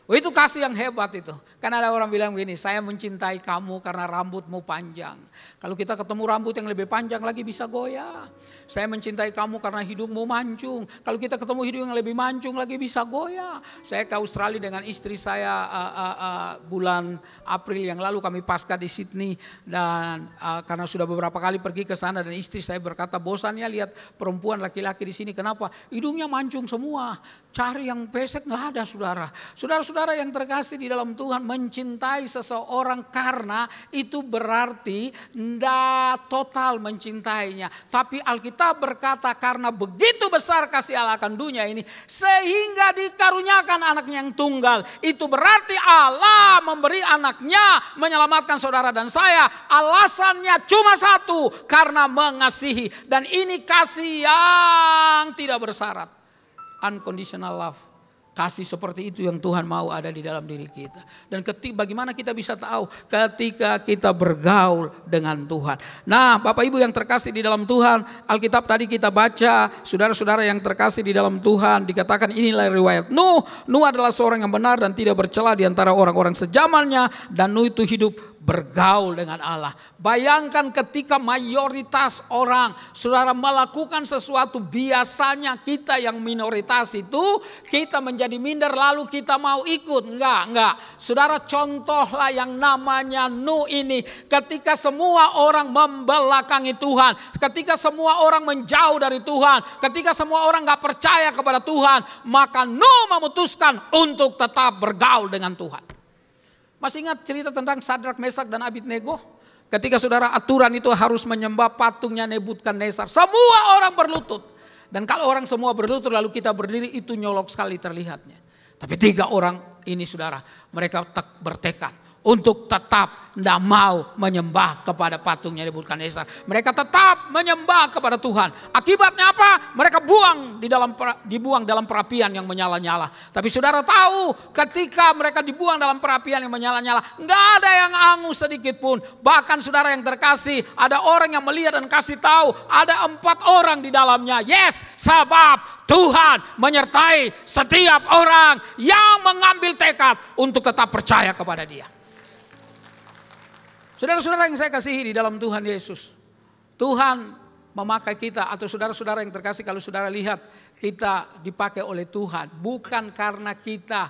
Itu kasih yang hebat itu. Karena ada orang bilang begini, saya mencintai kamu karena rambutmu panjang. Kalau kita ketemu rambut yang lebih panjang lagi bisa goyah. Saya mencintai kamu karena hidupmu mancung. Kalau kita ketemu hidup yang lebih mancung lagi bisa goyah. Saya ke Australia dengan istri saya bulan April yang lalu, kami pasca di Sydney. Dan karena sudah beberapa kali pergi ke sana, dan istri saya berkata, bosannya lihat perempuan laki-laki di sini. Kenapa? Hidungnya mancung semua. Cari yang pesek nggak ada, saudara. Saudara yang terkasih di dalam Tuhan, mencintai seseorang karena itu berarti tidak total mencintainya. Tapi Alkitab berkata karena begitu besar kasih Allah akan dunia ini sehingga dikaruniakan anaknya yang tunggal. Itu berarti Allah memberi anaknya menyelamatkan saudara dan saya. Alasannya cuma satu, karena mengasihi. Dan ini kasih yang tidak bersyarat. Unconditional love. Kasih seperti itu yang Tuhan mau ada di dalam diri kita. Dan bagaimana kita bisa tahu? Ketika kita bergaul dengan Tuhan. Nah, Bapak Ibu yang terkasih di dalam Tuhan, Alkitab tadi kita baca, saudara-saudara yang terkasih di dalam Tuhan, dikatakan inilah riwayat Nuh. Nuh adalah seorang yang benar dan tidak bercela di antara orang-orang sejamannya, dan Nuh itu hidup bergaul dengan Allah. Bayangkan ketika mayoritas orang, saudara, melakukan sesuatu, biasanya kita yang minoritas itu, kita menjadi minder lalu kita mau ikut. Enggak. Saudara, contohlah yang namanya Nuh ini. Ketika semua orang membelakangi Tuhan, ketika semua orang menjauh dari Tuhan, ketika semua orang gak percaya kepada Tuhan, maka Nuh memutuskan untuk tetap bergaul dengan Tuhan. Masih ingat cerita tentang Sadrak, Mesak, dan Abednego? Ketika saudara aturan itu harus menyembah patungnya Nebukadnezar. Semua orang berlutut. Dan kalau orang semua berlutut lalu kita berdiri, itu nyolok sekali terlihatnya. Tapi 3 orang ini saudara, mereka bertekad untuk tetap tidak mau menyembah kepada patungnya Nebukadnezar. Mereka tetap menyembah kepada Tuhan. Akibatnya apa? Mereka dibuang dalam perapian yang menyala-nyala. Tapi saudara tahu, ketika mereka dibuang dalam perapian yang menyala-nyala, nggak ada yang angus sedikit pun. Bahkan saudara yang terkasih, ada orang yang melihat dan kasih tahu, ada 4 orang di dalamnya. Yes, sebab Tuhan menyertai setiap orang yang mengambil tekad untuk tetap percaya kepada Dia. Saudara-saudara yang saya kasihi di dalam Tuhan Yesus, Tuhan memakai kita, atau saudara-saudara yang terkasih, kalau saudara lihat kita dipakai oleh Tuhan bukan karena kita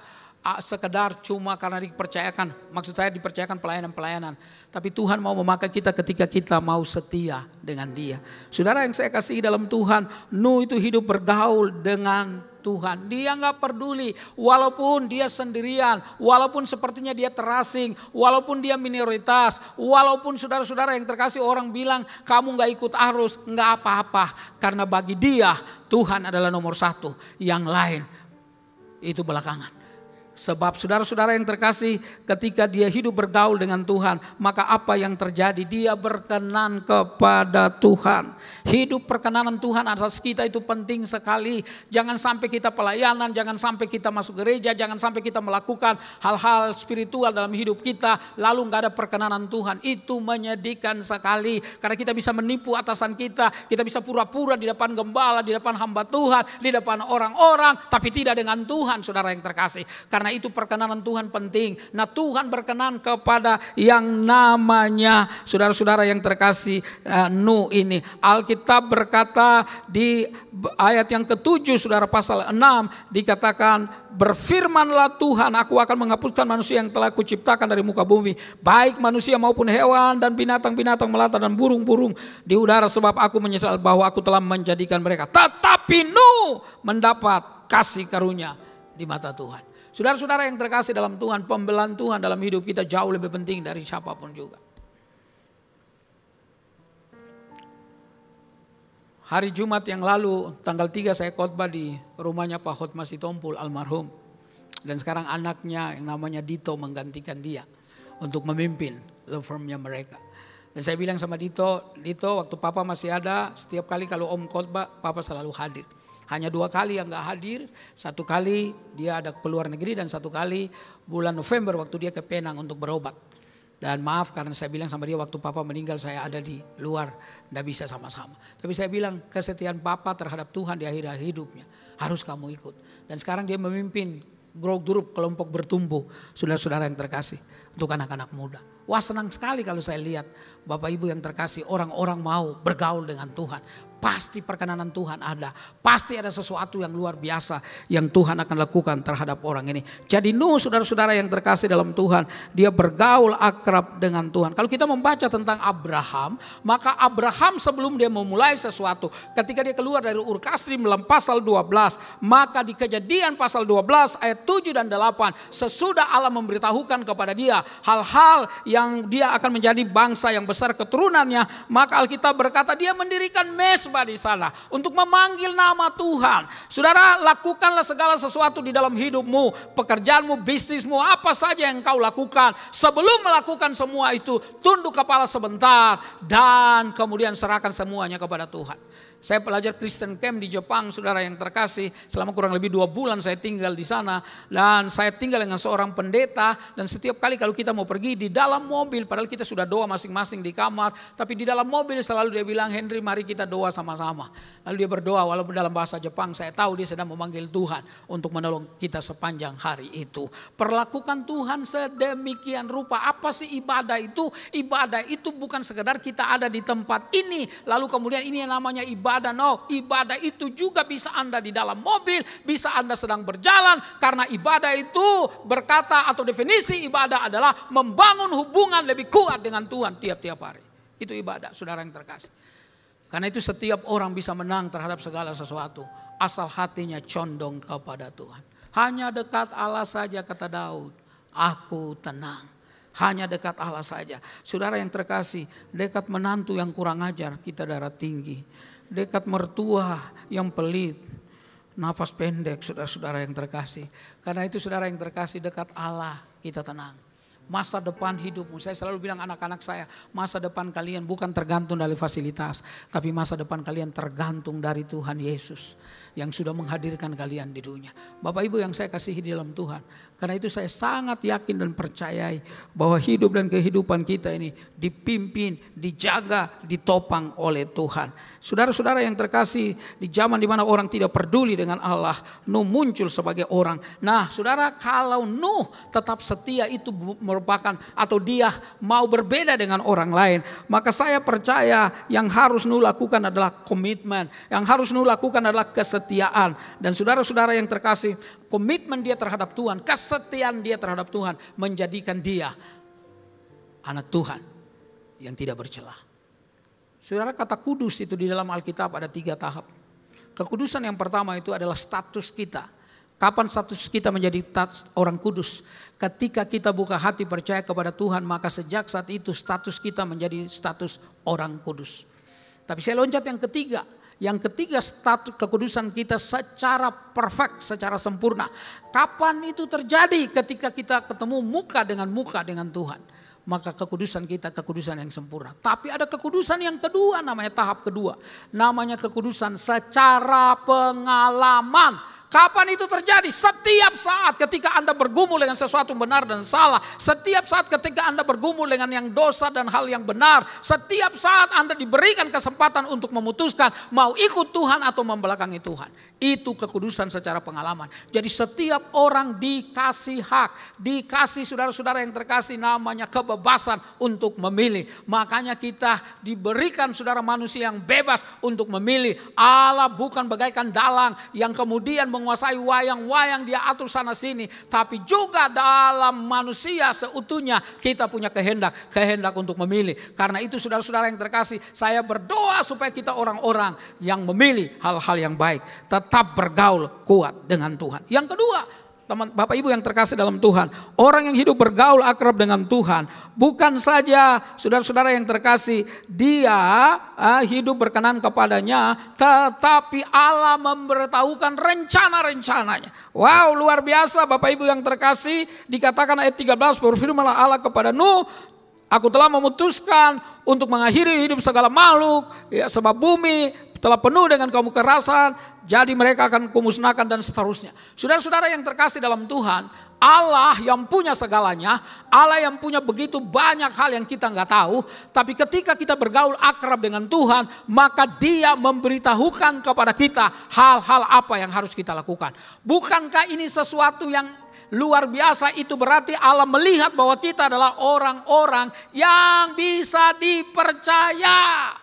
sekedar cuma karena dipercayakan, maksud saya dipercayakan pelayanan-pelayanan, tapi Tuhan mau memakai kita ketika kita mau setia dengan Dia. Saudara yang saya kasihi dalam Tuhan, Nuh itu hidup bergaul dengan Tuhan. Dia gak peduli walaupun dia sendirian, walaupun sepertinya dia terasing, walaupun dia minoritas, walaupun saudara-saudara yang terkasih orang bilang kamu gak ikut arus, gak apa-apa. Karena bagi dia Tuhan adalah nomor 1, yang lain itu belakangan. Sebab saudara-saudara yang terkasih, ketika dia hidup bergaul dengan Tuhan, maka apa yang terjadi? Dia berkenan kepada Tuhan. Hidup perkenanan Tuhan atas kita itu penting sekali. Jangan sampai kita pelayanan, jangan sampai kita masuk gereja, jangan sampai kita melakukan hal-hal spiritual dalam hidup kita, lalu gak ada perkenanan Tuhan. Itu menyedihkan sekali. Karena kita bisa menipu atasan kita bisa pura-pura di depan gembala, di depan hamba Tuhan, di depan orang-orang, tapi tidak dengan Tuhan, saudara yang terkasih. Karena itu perkenanan Tuhan penting. Nah, Tuhan berkenan kepada yang namanya, saudara-saudara yang terkasih, Nuh ini. Alkitab berkata di ayat yang ke-7, saudara, pasal 6, dikatakan, berfirmanlah Tuhan, aku akan menghapuskan manusia yang telah kuciptakan dari muka bumi, baik manusia maupun hewan dan binatang-binatang melata dan burung-burung di udara, sebab aku menyesal bahwa aku telah menjadikan mereka. Tetapi Nuh mendapat kasih karunia di mata Tuhan. Saudara-saudara yang terkasih dalam Tuhan, pembelaan Tuhan dalam hidup kita jauh lebih penting dari siapapun juga. Hari Jumat yang lalu, tanggal 3 saya khotbah di rumahnya Pak Hotma Sitompul almarhum. Dan sekarang anaknya yang namanya Dito menggantikan dia untuk memimpin law firmnya mereka. Dan saya bilang sama Dito waktu Papa masih ada, setiap kali kalau Om khotbah, Papa selalu hadir. Hanya 2 kali yang gak hadir, 1 kali dia ada keluar negeri dan 1 kali bulan November waktu dia ke Penang untuk berobat. Dan maaf karena saya bilang sama dia waktu Papa meninggal saya ada di luar, gak bisa sama-sama. Tapi saya bilang kesetiaan Papa terhadap Tuhan di akhir hidupnya harus kamu ikut. Dan sekarang dia memimpin grup kelompok bertumbuh, saudara-saudara yang terkasih, untuk anak-anak muda. Wah, senang sekali kalau saya lihat Bapak Ibu yang terkasih, orang-orang mau bergaul dengan Tuhan. Pasti perkenanan Tuhan ada. Pasti ada sesuatu yang luar biasa yang Tuhan akan lakukan terhadap orang ini. Jadi Nuh, saudara-saudara yang terkasih dalam Tuhan, dia bergaul akrab dengan Tuhan. Kalau kita membaca tentang Abraham, maka Abraham sebelum dia memulai sesuatu, ketika dia keluar dari Ur Kasdim dalam pasal 12, maka di Kejadian pasal 12 ayat 7 dan 8, sesudah Allah memberitahukan kepada dia hal-hal yang dia akan menjadi bangsa yang besar keturunannya, maka Alkitab berkata dia mendirikan mesbah di sana untuk memanggil nama Tuhan. Saudara, lakukanlah segala sesuatu di dalam hidupmu, pekerjaanmu, bisnismu, apa saja yang kau lakukan. Sebelum melakukan semua itu, tunduk kepala sebentar dan kemudian serahkan semuanya kepada Tuhan. Saya pelajar Christian Camp di Jepang, saudara yang terkasih. Selama kurang lebih 2 bulan saya tinggal di sana. Dan saya tinggal dengan seorang pendeta. Dan setiap kali kalau kita mau pergi di dalam mobil, padahal kita sudah doa masing-masing di kamar. Tapi di dalam mobil selalu dia bilang, Henry mari kita doa sama-sama. Lalu dia berdoa walaupun dalam bahasa Jepang. Saya tahu dia sedang memanggil Tuhan untuk menolong kita sepanjang hari itu. Perlakukan Tuhan sedemikian rupa. Apa sih ibadah itu? Ibadah itu bukan sekedar kita ada di tempat ini. Lalu kemudian ini yang namanya ibadah. No, ibadah itu juga bisa Anda di dalam mobil, bisa Anda sedang berjalan. Karena ibadah itu berkata atau definisi ibadah adalah membangun hubungan lebih kuat dengan Tuhan tiap-tiap hari. Itu ibadah, saudara yang terkasih. Karena itu setiap orang bisa menang terhadap segala sesuatu. Asal hatinya condong kepada Tuhan. Hanya dekat Allah saja kata Daud, aku tenang. Hanya dekat Allah saja. Saudara yang terkasih, dekat menantu yang kurang ajar kita darah tinggi. Dekat mertua yang pelit, nafas pendek, saudara-saudara yang terkasih. Karena itu saudara yang terkasih, dekat Allah kita tenang. Masa depan hidupmu, saya selalu bilang anak-anak saya, masa depan kalian bukan tergantung dari fasilitas, tapi masa depan kalian tergantung dari Tuhan Yesus yang sudah menghadirkan kalian di dunia. Bapak Ibu yang saya kasihi di dalam Tuhan, karena itu saya sangat yakin dan percayai bahwa hidup dan kehidupan kita ini dipimpin, dijaga, ditopang oleh Tuhan. Saudara-saudara yang terkasih, di zaman dimana orang tidak peduli dengan Allah, Nuh muncul sebagai orang. Nah saudara, kalau Nuh tetap setia itu merupakan atau dia mau berbeda dengan orang lain, maka saya percaya yang harus Nuh lakukan adalah komitmen. Yang harus Nuh lakukan adalah kesetiaan. Dan saudara-saudara yang terkasih, komitmen dia terhadap Tuhan, kesetiaan dia terhadap Tuhan menjadikan dia anak Tuhan yang tidak bercela. Saudara, kata kudus itu di dalam Alkitab ada 3 tahap. Kekudusan yang pertama itu adalah status kita. Kapan status kita menjadi orang kudus? Ketika kita buka hati percaya kepada Tuhan, maka sejak saat itu status kita menjadi status orang kudus. Tapi saya loncat yang ketiga. Yang ketiga, status kekudusan kita secara perfect, secara sempurna. Kapan itu terjadi? Ketika kita ketemu muka dengan Tuhan. Maka kekudusan kita kekudusan yang sempurna. Tapi ada kekudusan yang kedua, namanya tahap kedua. Namanya kekudusan secara pengalaman. Kapan itu terjadi? Setiap saat ketika Anda bergumul dengan sesuatu yang benar dan salah. Setiap saat ketika Anda bergumul dengan yang dosa dan hal yang benar. Setiap saat Anda diberikan kesempatan untuk memutuskan mau ikut Tuhan atau membelakangi Tuhan. Itu kekudusan secara pengalaman. Jadi setiap orang dikasih hak. Dikasih saudara-saudara yang terkasih namanya kebebasan untuk memilih. Makanya kita diberikan saudara manusia yang bebas untuk memilih. Allah bukan bagaikan dalang yang kemudian menguasai wayang-wayang dia atur sana sini. Tapi juga dalam manusia seutuhnya kita punya kehendak untuk memilih. Karena itu saudara-saudara yang terkasih, saya berdoa supaya kita orang-orang yang memilih hal-hal yang baik. Tetap bergaul kuat dengan Tuhan. Yang kedua, teman Bapak Ibu yang terkasih dalam Tuhan, orang yang hidup bergaul akrab dengan Tuhan, bukan saja saudara-saudara yang terkasih dia hidup berkenan kepadanya, tetapi Allah memberitahukan rencana-rencananya. Wow, luar biasa Bapak Ibu yang terkasih. Dikatakan ayat 13, berfirmanlah Allah kepada Nuh, aku telah memutuskan untuk mengakhiri hidup segala makhluk, ya, sebab bumi telah penuh dengan kaum kekerasan, jadi mereka akan kumusnahkan dan seterusnya. Saudara-saudara yang terkasih dalam Tuhan, Allah yang punya segalanya, Allah yang punya begitu banyak hal yang kita nggak tahu, tapi ketika kita bergaul akrab dengan Tuhan, maka Dia memberitahukan kepada kita hal-hal apa yang harus kita lakukan. Bukankah ini sesuatu yang luar biasa? Itu berarti Allah melihat bahwa kita adalah orang-orang yang bisa dipercaya.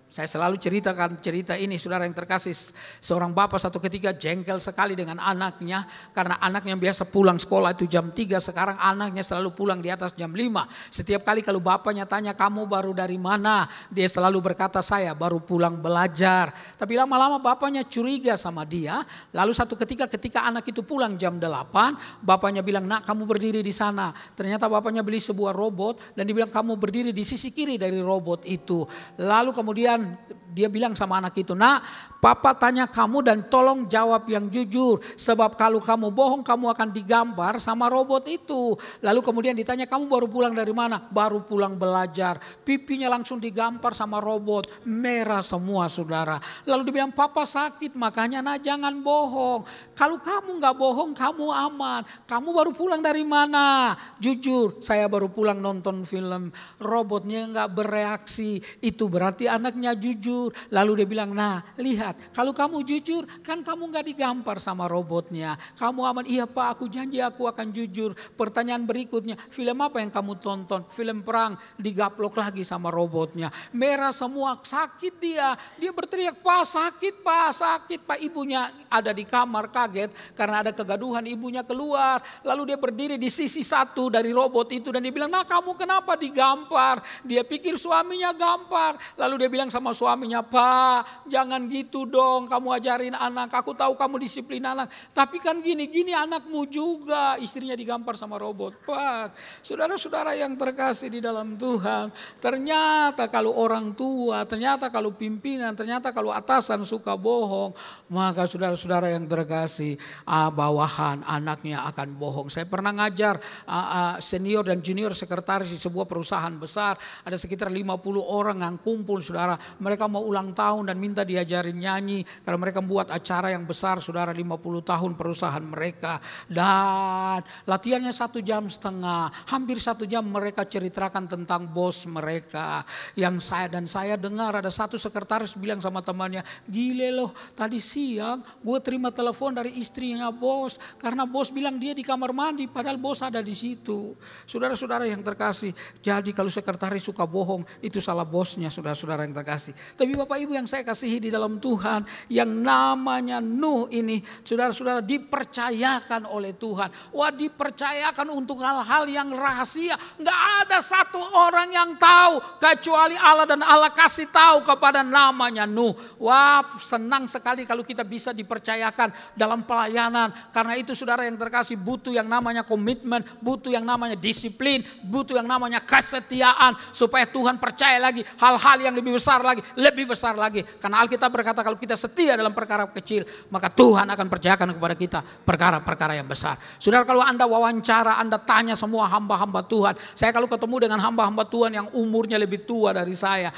Saya selalu ceritakan cerita ini, saudara yang terkasih. Seorang bapak satu ketika jengkel sekali dengan anaknya. Karena anaknya biasa pulang sekolah itu jam 3. Sekarang anaknya selalu pulang di atas jam 5. Setiap kali kalau bapaknya tanya, kamu baru dari mana? Dia selalu berkata, saya baru pulang belajar. Tapi lama-lama bapaknya curiga sama dia. Lalu satu ketika anak itu pulang jam 8. Bapaknya bilang, nak kamu berdiri di sana. Ternyata bapaknya beli sebuah robot. Dan dibilang, kamu berdiri di sisi kiri dari robot itu. Lalu kemudian kemudian dia bilang sama anak itu, "Nak, papa tanya kamu dan tolong jawab yang jujur. Sebab kalau kamu bohong kamu akan digambar sama robot itu." Lalu kemudian ditanya, "Kamu baru pulang dari mana?" "Baru pulang belajar." Pipinya langsung digambar sama robot. Merah semua saudara. Lalu dia bilang, "Papa sakit makanya nak jangan bohong. Kalau kamu gak bohong kamu aman. Kamu baru pulang dari mana?" "Jujur saya baru pulang nonton film." Robotnya gak bereaksi. Itu berarti anaknya jujur. Lalu dia bilang, "Nah lihat, kalau kamu jujur kan kamu gak digampar sama robotnya. Kamu aman." "Iya Pak, aku janji aku akan jujur." Pertanyaan berikutnya, "Film apa yang kamu tonton?" "Film perang." Digaplok lagi sama robotnya. Merah semua, sakit dia. Dia berteriak, "Pak sakit Pak, sakit Pak." Ibunya ada di kamar kaget karena ada kegaduhan, ibunya keluar. Lalu dia berdiri di sisi satu dari robot itu dan dia bilang, "Nah kamu kenapa digampar?" Dia pikir suaminya gampar. Lalu dia bilang sama suaminya, "Pak jangan gitu dong, kamu ajarin anak, aku tahu kamu disiplin anak. Tapi kan gini-gini anakmu juga." Istrinya digampar sama robot. Pak, saudara-saudara yang terkasih di dalam Tuhan, ternyata kalau orang tua, ternyata kalau pimpinan, ternyata kalau atasan suka bohong, maka saudara-saudara yang terkasih, bawahan anaknya akan bohong. Saya pernah ngajar senior dan junior sekretaris di sebuah perusahaan besar. Ada sekitar 50 orang yang kumpul saudara. Mereka mau ulang tahun dan minta diajarin nyanyi. Karena mereka membuat acara yang besar saudara, 50 tahun perusahaan mereka. Dan latihannya 1,5 jam. Hampir 1 jam mereka ceritakan tentang bos mereka. Yang saya dengar ada satu sekretaris bilang sama temannya, "Gile loh, tadi siang gue terima telepon dari istrinya bos. Karena bos bilang dia di kamar mandi padahal bos ada di situ." Saudara-saudara yang terkasih, jadi kalau sekretaris suka bohong itu salah bosnya saudara-saudara yang terkasih. Tapi Bapak Ibu yang saya kasihi di dalam Tuhan, yang namanya Nuh ini saudara-saudara dipercayakan oleh Tuhan. Wah, dipercayakan untuk hal-hal yang rahasia. Nggak ada satu orang yang tahu kecuali Allah, dan Allah kasih tahu kepada namanya Nuh. Wah, senang sekali kalau kita bisa dipercayakan dalam pelayanan. Karena itu saudara yang terkasih, butuh yang namanya komitmen, butuh yang namanya disiplin, butuh yang namanya kesetiaan supaya Tuhan percaya lagi hal-hal yang lebih besar lagi, lebih besar lagi. Karena Alkitab berkata kalau kita setia dalam perkara kecil, maka Tuhan akan percayakan kepada kita perkara-perkara yang besar. Saudara, kalau Anda wawancara, Anda tanya semua hamba-hamba Tuhan. Saya kalau ketemu dengan hamba-hamba Tuhan yang umurnya lebih tua dari saya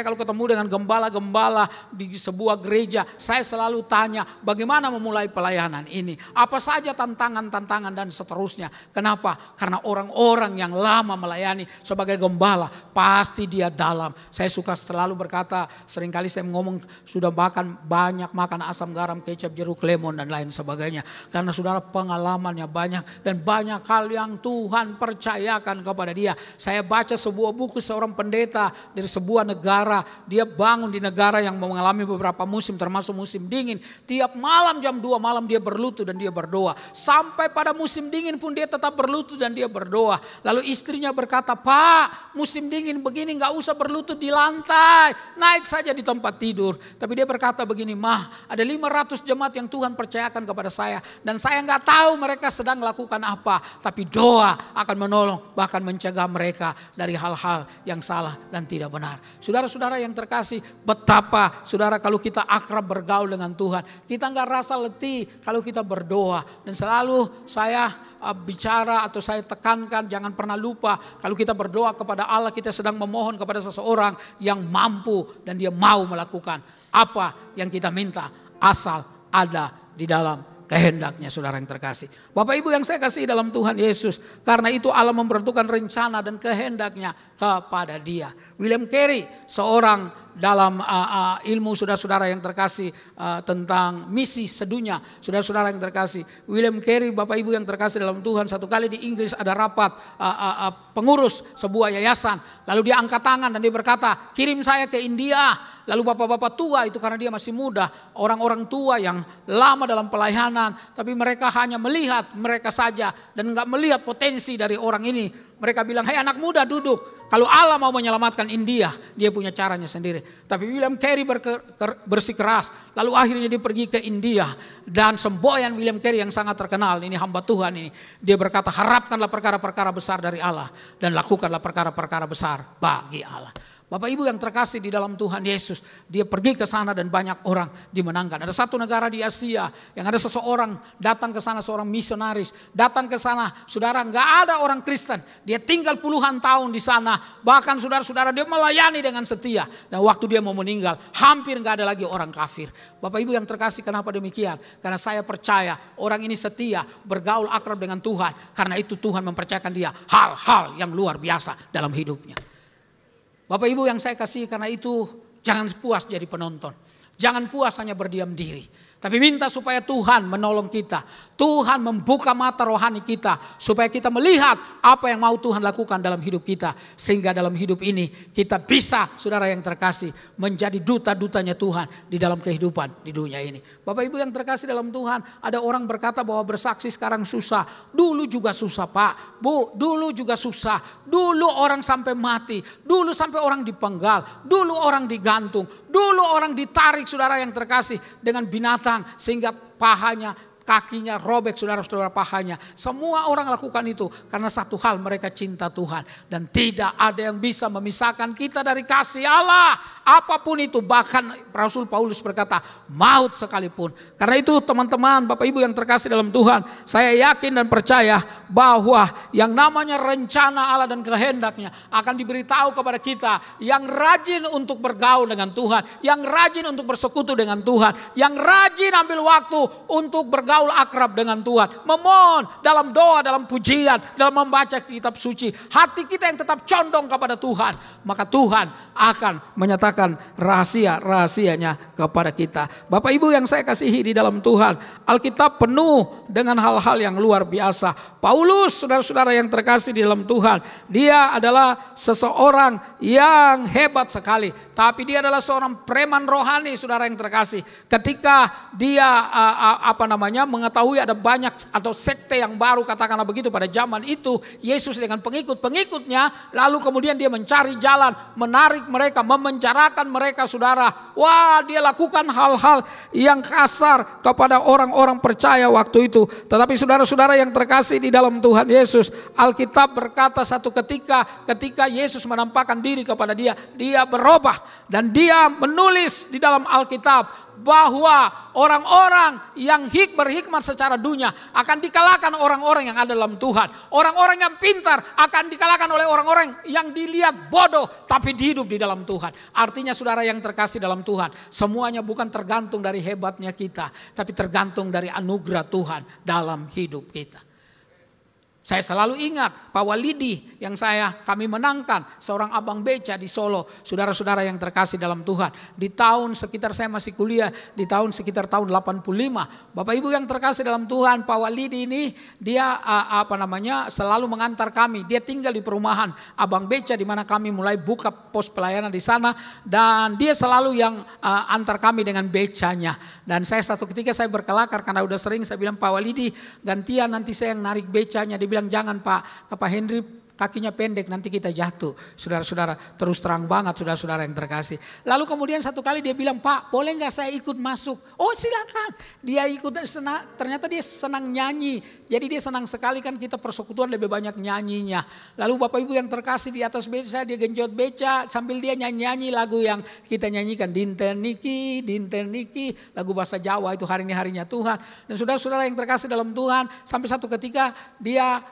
kalau ketemu dengan gembala-gembala di sebuah gereja, saya selalu tanya bagaimana memulai pelayanan ini, apa saja tantangan-tantangan dan seterusnya. Kenapa? Karena orang-orang yang lama melayani sebagai gembala pasti dia dalam. Saya suka selalu berkata, seringkali saya ngomong sudah banyak makan asam garam, kecap, jeruk, lemon dan lain sebagainya. Karena saudara pengalamannya banyak dan banyak hal yang Tuhan percayakan kepada dia. Saya baca sebuah buku seorang pendeta dari sebuah negara. Dia bangun di negara yang mengalami beberapa musim termasuk musim dingin. Tiap malam jam 2 malam dia berlutut dan dia berdoa. Sampai pada musim dingin pun dia tetap berlutut dan dia berdoa. Lalu istrinya berkata, "Pak, musim dingin begini gak usah berlutut di lantai. Naik saja di tempat tidur." Tapi dia berkata begini, "Mah, ada 500 jemaat yang Tuhan percayakan kepada saya. Dan saya gak tahu mereka sedang melakukan apa. Tapi doa akan menolong, bahkan mencegah mereka dari hal-hal yang salah dan tidak benar." Saudara-saudara yang terkasih, betapa saudara kalau kita akrab bergaul dengan Tuhan, kita gak rasa letih kalau kita berdoa. Dan selalu saya bicara atau saya tekankan, jangan pernah lupa kalau kita berdoa kepada Allah, kita sedang memohon kepada seseorang yang mampu dan dia mau melakukan apa yang kita minta, asal ada di dalam kehendaknya. Saudara yang terkasih, Bapak Ibu yang saya kasih dalam Tuhan Yesus, karena itu Allah memperuntukkan rencana dan kehendaknya kepada dia. William Carey, seorang dalam ilmu saudara-saudara yang terkasih tentang misi sedunia, saudara-saudara yang terkasih, William Carey, Bapak Ibu yang terkasih dalam Tuhan, satu kali di Inggris ada rapat pengurus sebuah yayasan, lalu dia angkat tangan dan dia berkata, "Kirim saya ke India." Lalu bapak-bapak tua itu, karena dia masih muda, orang-orang tua yang lama dalam pelayanan, tapi mereka hanya melihat mereka saja dan enggak melihat potensi dari orang ini. Mereka bilang, "Hei anak muda, duduk. Kalau Allah mau menyelamatkan India, dia punya caranya sendiri." Tapi William Carey bersikeras. Lalu akhirnya dia pergi ke India. Dan semboyan William Carey yang sangat terkenal, ini hamba Tuhan ini, dia berkata, "Harapkanlah perkara-perkara besar dari Allah dan lakukanlah perkara-perkara besar bagi Allah." Bapak Ibu yang terkasih di dalam Tuhan Yesus, dia pergi ke sana dan banyak orang dimenangkan. Ada satu negara di Asia yang ada seseorang datang ke sana, seorang misionaris datang ke sana, saudara, nggak ada orang Kristen, dia tinggal puluhan tahun di sana, bahkan saudara-saudara dia melayani dengan setia, dan waktu dia mau meninggal hampir nggak ada lagi orang kafir. Bapak Ibu yang terkasih, kenapa demikian? Karena saya percaya orang ini setia, bergaul akrab dengan Tuhan, karena itu Tuhan mempercayakan dia hal-hal yang luar biasa dalam hidupnya. Bapak Ibu yang saya kasih, karena itu jangan puas jadi penonton. Jangan puas hanya berdiam diri. Tapi minta supaya Tuhan menolong kita. Tuhan membuka mata rohani kita. Supaya kita melihat apa yang mau Tuhan lakukan dalam hidup kita. Sehingga dalam hidup ini kita bisa, saudara yang terkasih, menjadi duta-dutanya Tuhan di dalam kehidupan di dunia ini. Bapak Ibu yang terkasih dalam Tuhan, ada orang berkata bahwa bersaksi sekarang susah. Dulu juga susah Pak, Bu, dulu juga susah. Dulu orang sampai mati, dulu sampai orang dipenggal, dulu orang digantung, dulu orang ditarik, saudara yang terkasih, dengan binatang sehingga pahanya, kakinya robek, saudara-saudara, pahanya. Semua orang lakukan itu karena satu hal, mereka cinta Tuhan. Dan tidak ada yang bisa memisahkan kita dari kasih Allah. Apapun itu, bahkan Rasul Paulus berkata, maut sekalipun. Karena itu teman-teman, Bapak Ibu yang terkasih dalam Tuhan, saya yakin dan percaya bahwa yang namanya rencana Allah dan kehendaknya akan diberitahu kepada kita yang rajin untuk bergaul dengan Tuhan, yang rajin untuk bersekutu dengan Tuhan, yang rajin ambil waktu untuk bergaul akrab dengan Tuhan, memohon dalam doa, dalam pujian, dalam membaca kitab suci. Hati kita yang tetap condong kepada Tuhan, maka Tuhan akan menyatakan rahasia-rahasianya kepada kita. Bapak Ibu yang saya kasihi di dalam Tuhan, Alkitab penuh dengan hal-hal yang luar biasa. Paulus, saudara-saudara yang terkasih di dalam Tuhan, dia adalah seseorang yang hebat sekali, tapi dia adalah seorang preman rohani, saudara yang terkasih. Ketika dia mengetahui ada banyak atau sekte yang baru, katakanlah begitu, pada zaman itu, Yesus dengan pengikut-pengikutnya, lalu kemudian dia mencari jalan, menarik mereka, memenjarakan mereka, saudara. Wah, dia lakukan hal-hal yang kasar kepada orang-orang percaya waktu itu. Tetapi saudara-saudara yang terkasih di dalam Tuhan Yesus, Alkitab berkata satu ketika Yesus menampakkan diri kepada dia, dia berubah dan dia menulis di dalam Alkitab bahwa orang-orang yang berhikmat secara dunia akan dikalahkan orang-orang yang ada dalam Tuhan. Orang-orang yang pintar akan dikalahkan oleh orang-orang yang dilihat bodoh tapi hidup di dalam Tuhan. Artinya saudara yang terkasih dalam Tuhan, semuanya bukan tergantung dari hebatnya kita, tapi tergantung dari anugerah Tuhan dalam hidup kita. Saya selalu ingat Pak Walidi yang kami menangkan, seorang abang beca di Solo, saudara-saudara yang terkasih dalam Tuhan. Di tahun sekitar saya masih kuliah, di tahun sekitar tahun 85. Bapak Ibu yang terkasih dalam Tuhan, Pak Walidi ini dia selalu mengantar kami. Dia tinggal di perumahan abang beca di mana kami mulai buka pos pelayanan di sana, dan dia selalu yang antar kami dengan becanya. Dan satu ketika saya berkelakar karena udah sering, saya bilang, Pak Walidi gantian nanti saya yang narik becanya. Dia bilang, jangan Pak, Pak Henry kakinya pendek, nanti kita jatuh. Saudara-saudara, terus terang banget saudara-saudara yang terkasih. Lalu kemudian satu kali dia bilang, Pak boleh gak saya ikut masuk? Oh silakan. Dia ikut, ternyata dia senang nyanyi. Jadi dia senang sekali, kan kita persekutuan lebih banyak nyanyinya. Lalu Bapak Ibu yang terkasih, di atas beca dia genjot beca sambil dia nyanyi lagu yang kita nyanyikan, Dinten Niki, lagu bahasa Jawa itu, hari ini harinya Tuhan. Dan saudara-saudara yang terkasih dalam Tuhan, sampai satu ketika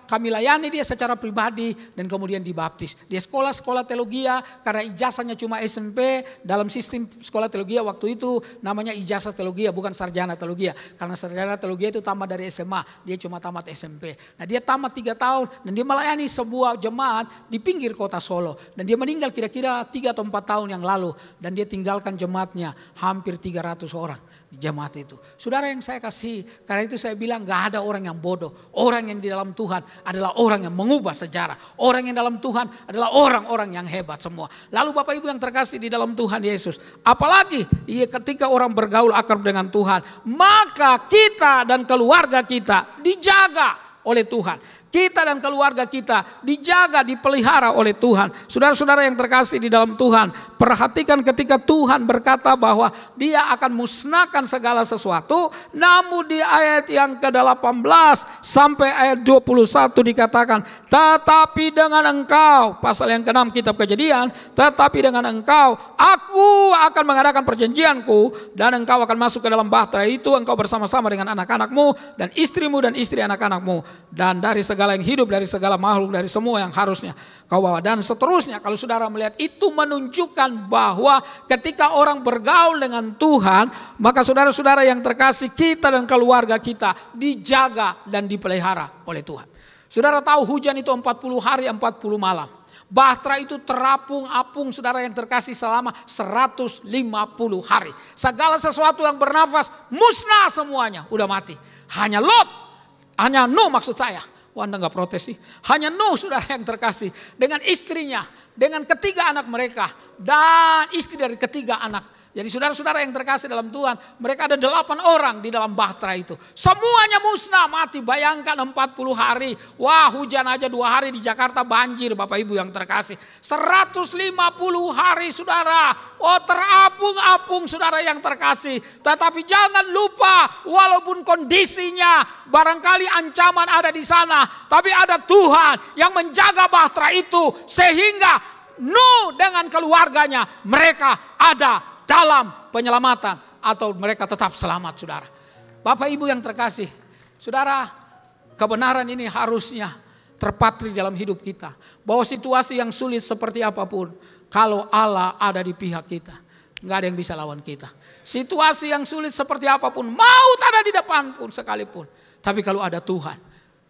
kami layani dia secara pribadi dan kemudian dibaptis. Dia sekolah teologi karena ijazahnya cuma SMP. Dalam sistem sekolah teologi waktu itu namanya ijazah teologi, bukan sarjana teologi. Karena sarjana teologi itu tamat dari SMA, dia cuma tamat SMP. Nah dia tamat 3 tahun dan dia melayani sebuah jemaat di pinggir kota Solo. Dan dia meninggal kira-kira 3 atau 4 tahun yang lalu. Dan dia tinggalkan jemaatnya hampir 300 orang di jemaat itu. Saudara yang saya kasih, karena itu saya bilang gak ada orang yang bodoh. Orang yang di dalam Tuhan adalah orang yang mengubah sejarah. Orang yang dalam Tuhan adalah orang-orang yang hebat semua. Lalu Bapak Ibu yang terkasih di dalam Tuhan Yesus, apalagi ketika orang bergaul akrab dengan Tuhan, maka kita dan keluarga kita dijaga oleh Tuhan. kita dan keluarga kita dijaga, dipelihara oleh Tuhan. Saudara-saudara yang terkasih di dalam Tuhan, perhatikan ketika Tuhan berkata bahwa Dia akan musnahkan segala sesuatu, namun di ayat yang ke-18 sampai ayat 21 dikatakan, tetapi dengan engkau, pasal yang ke-6 kitab Kejadian, tetapi dengan engkau aku akan mengadakan perjanjianku dan engkau akan masuk ke dalam bahtera itu, engkau bersama-sama dengan anak-anakmu dan istrimu dan istri anak-anakmu, dan dari segala yang hidup, dari segala makhluk, dari semua yang harusnya kau bawa, dan seterusnya. Kalau saudara melihat, itu menunjukkan bahwa ketika orang bergaul dengan Tuhan, maka saudara-saudara yang terkasih, kita dan keluarga kita dijaga dan dipelihara oleh Tuhan. Saudara tahu hujan itu 40 hari 40 malam. Bahtera itu terapung-apung, saudara yang terkasih, selama 150 hari. Segala sesuatu yang bernafas musnah semuanya, udah mati. Hanya Lot, hanya Nuh maksud saya. Wah, Anda gak protes sih. Hanya Nuh, saudara yang terkasih, dengan istrinya, dengan ketiga anak mereka, dan istri dari ketiga anak. Jadi saudara-saudara yang terkasih dalam Tuhan, mereka ada 8 orang di dalam bahtera itu. Semuanya musnah, mati. Bayangkan 40 hari. Wah, hujan aja 2 hari di Jakarta banjir, Bapak Ibu yang terkasih. 150 hari saudara. Oh, terapung-apung saudara yang terkasih. Tetapi jangan lupa, walaupun kondisinya barangkali ancaman ada di sana, tapi ada Tuhan yang menjaga bahtera itu. Sehingga Nuh dengan keluarganya, mereka ada dalam penyelamatan, atau mereka tetap selamat, saudara. Bapak Ibu yang terkasih, saudara, kebenaran ini harusnya terpatri dalam hidup kita. Bahwa situasi yang sulit seperti apapun, kalau Allah ada di pihak kita, nggak ada yang bisa lawan kita. Situasi yang sulit seperti apapun, maut ada di depan pun sekalipun, tapi kalau ada Tuhan,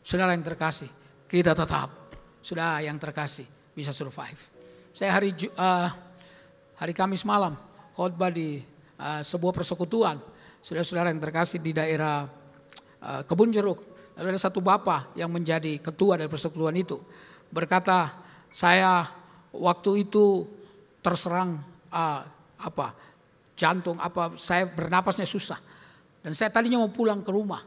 saudara yang terkasih, kita tetap, saudara yang terkasih, bisa survive. Saya hari Kamis malam khotbah di sebuah persekutuan, saudara-saudara yang terkasih, di daerah Kebun Jeruk. Lalu ada satu bapak yang menjadi ketua dari persekutuan itu berkata, saya waktu itu terserang jantung, saya bernapasnya susah, dan saya tadinya mau pulang ke rumah.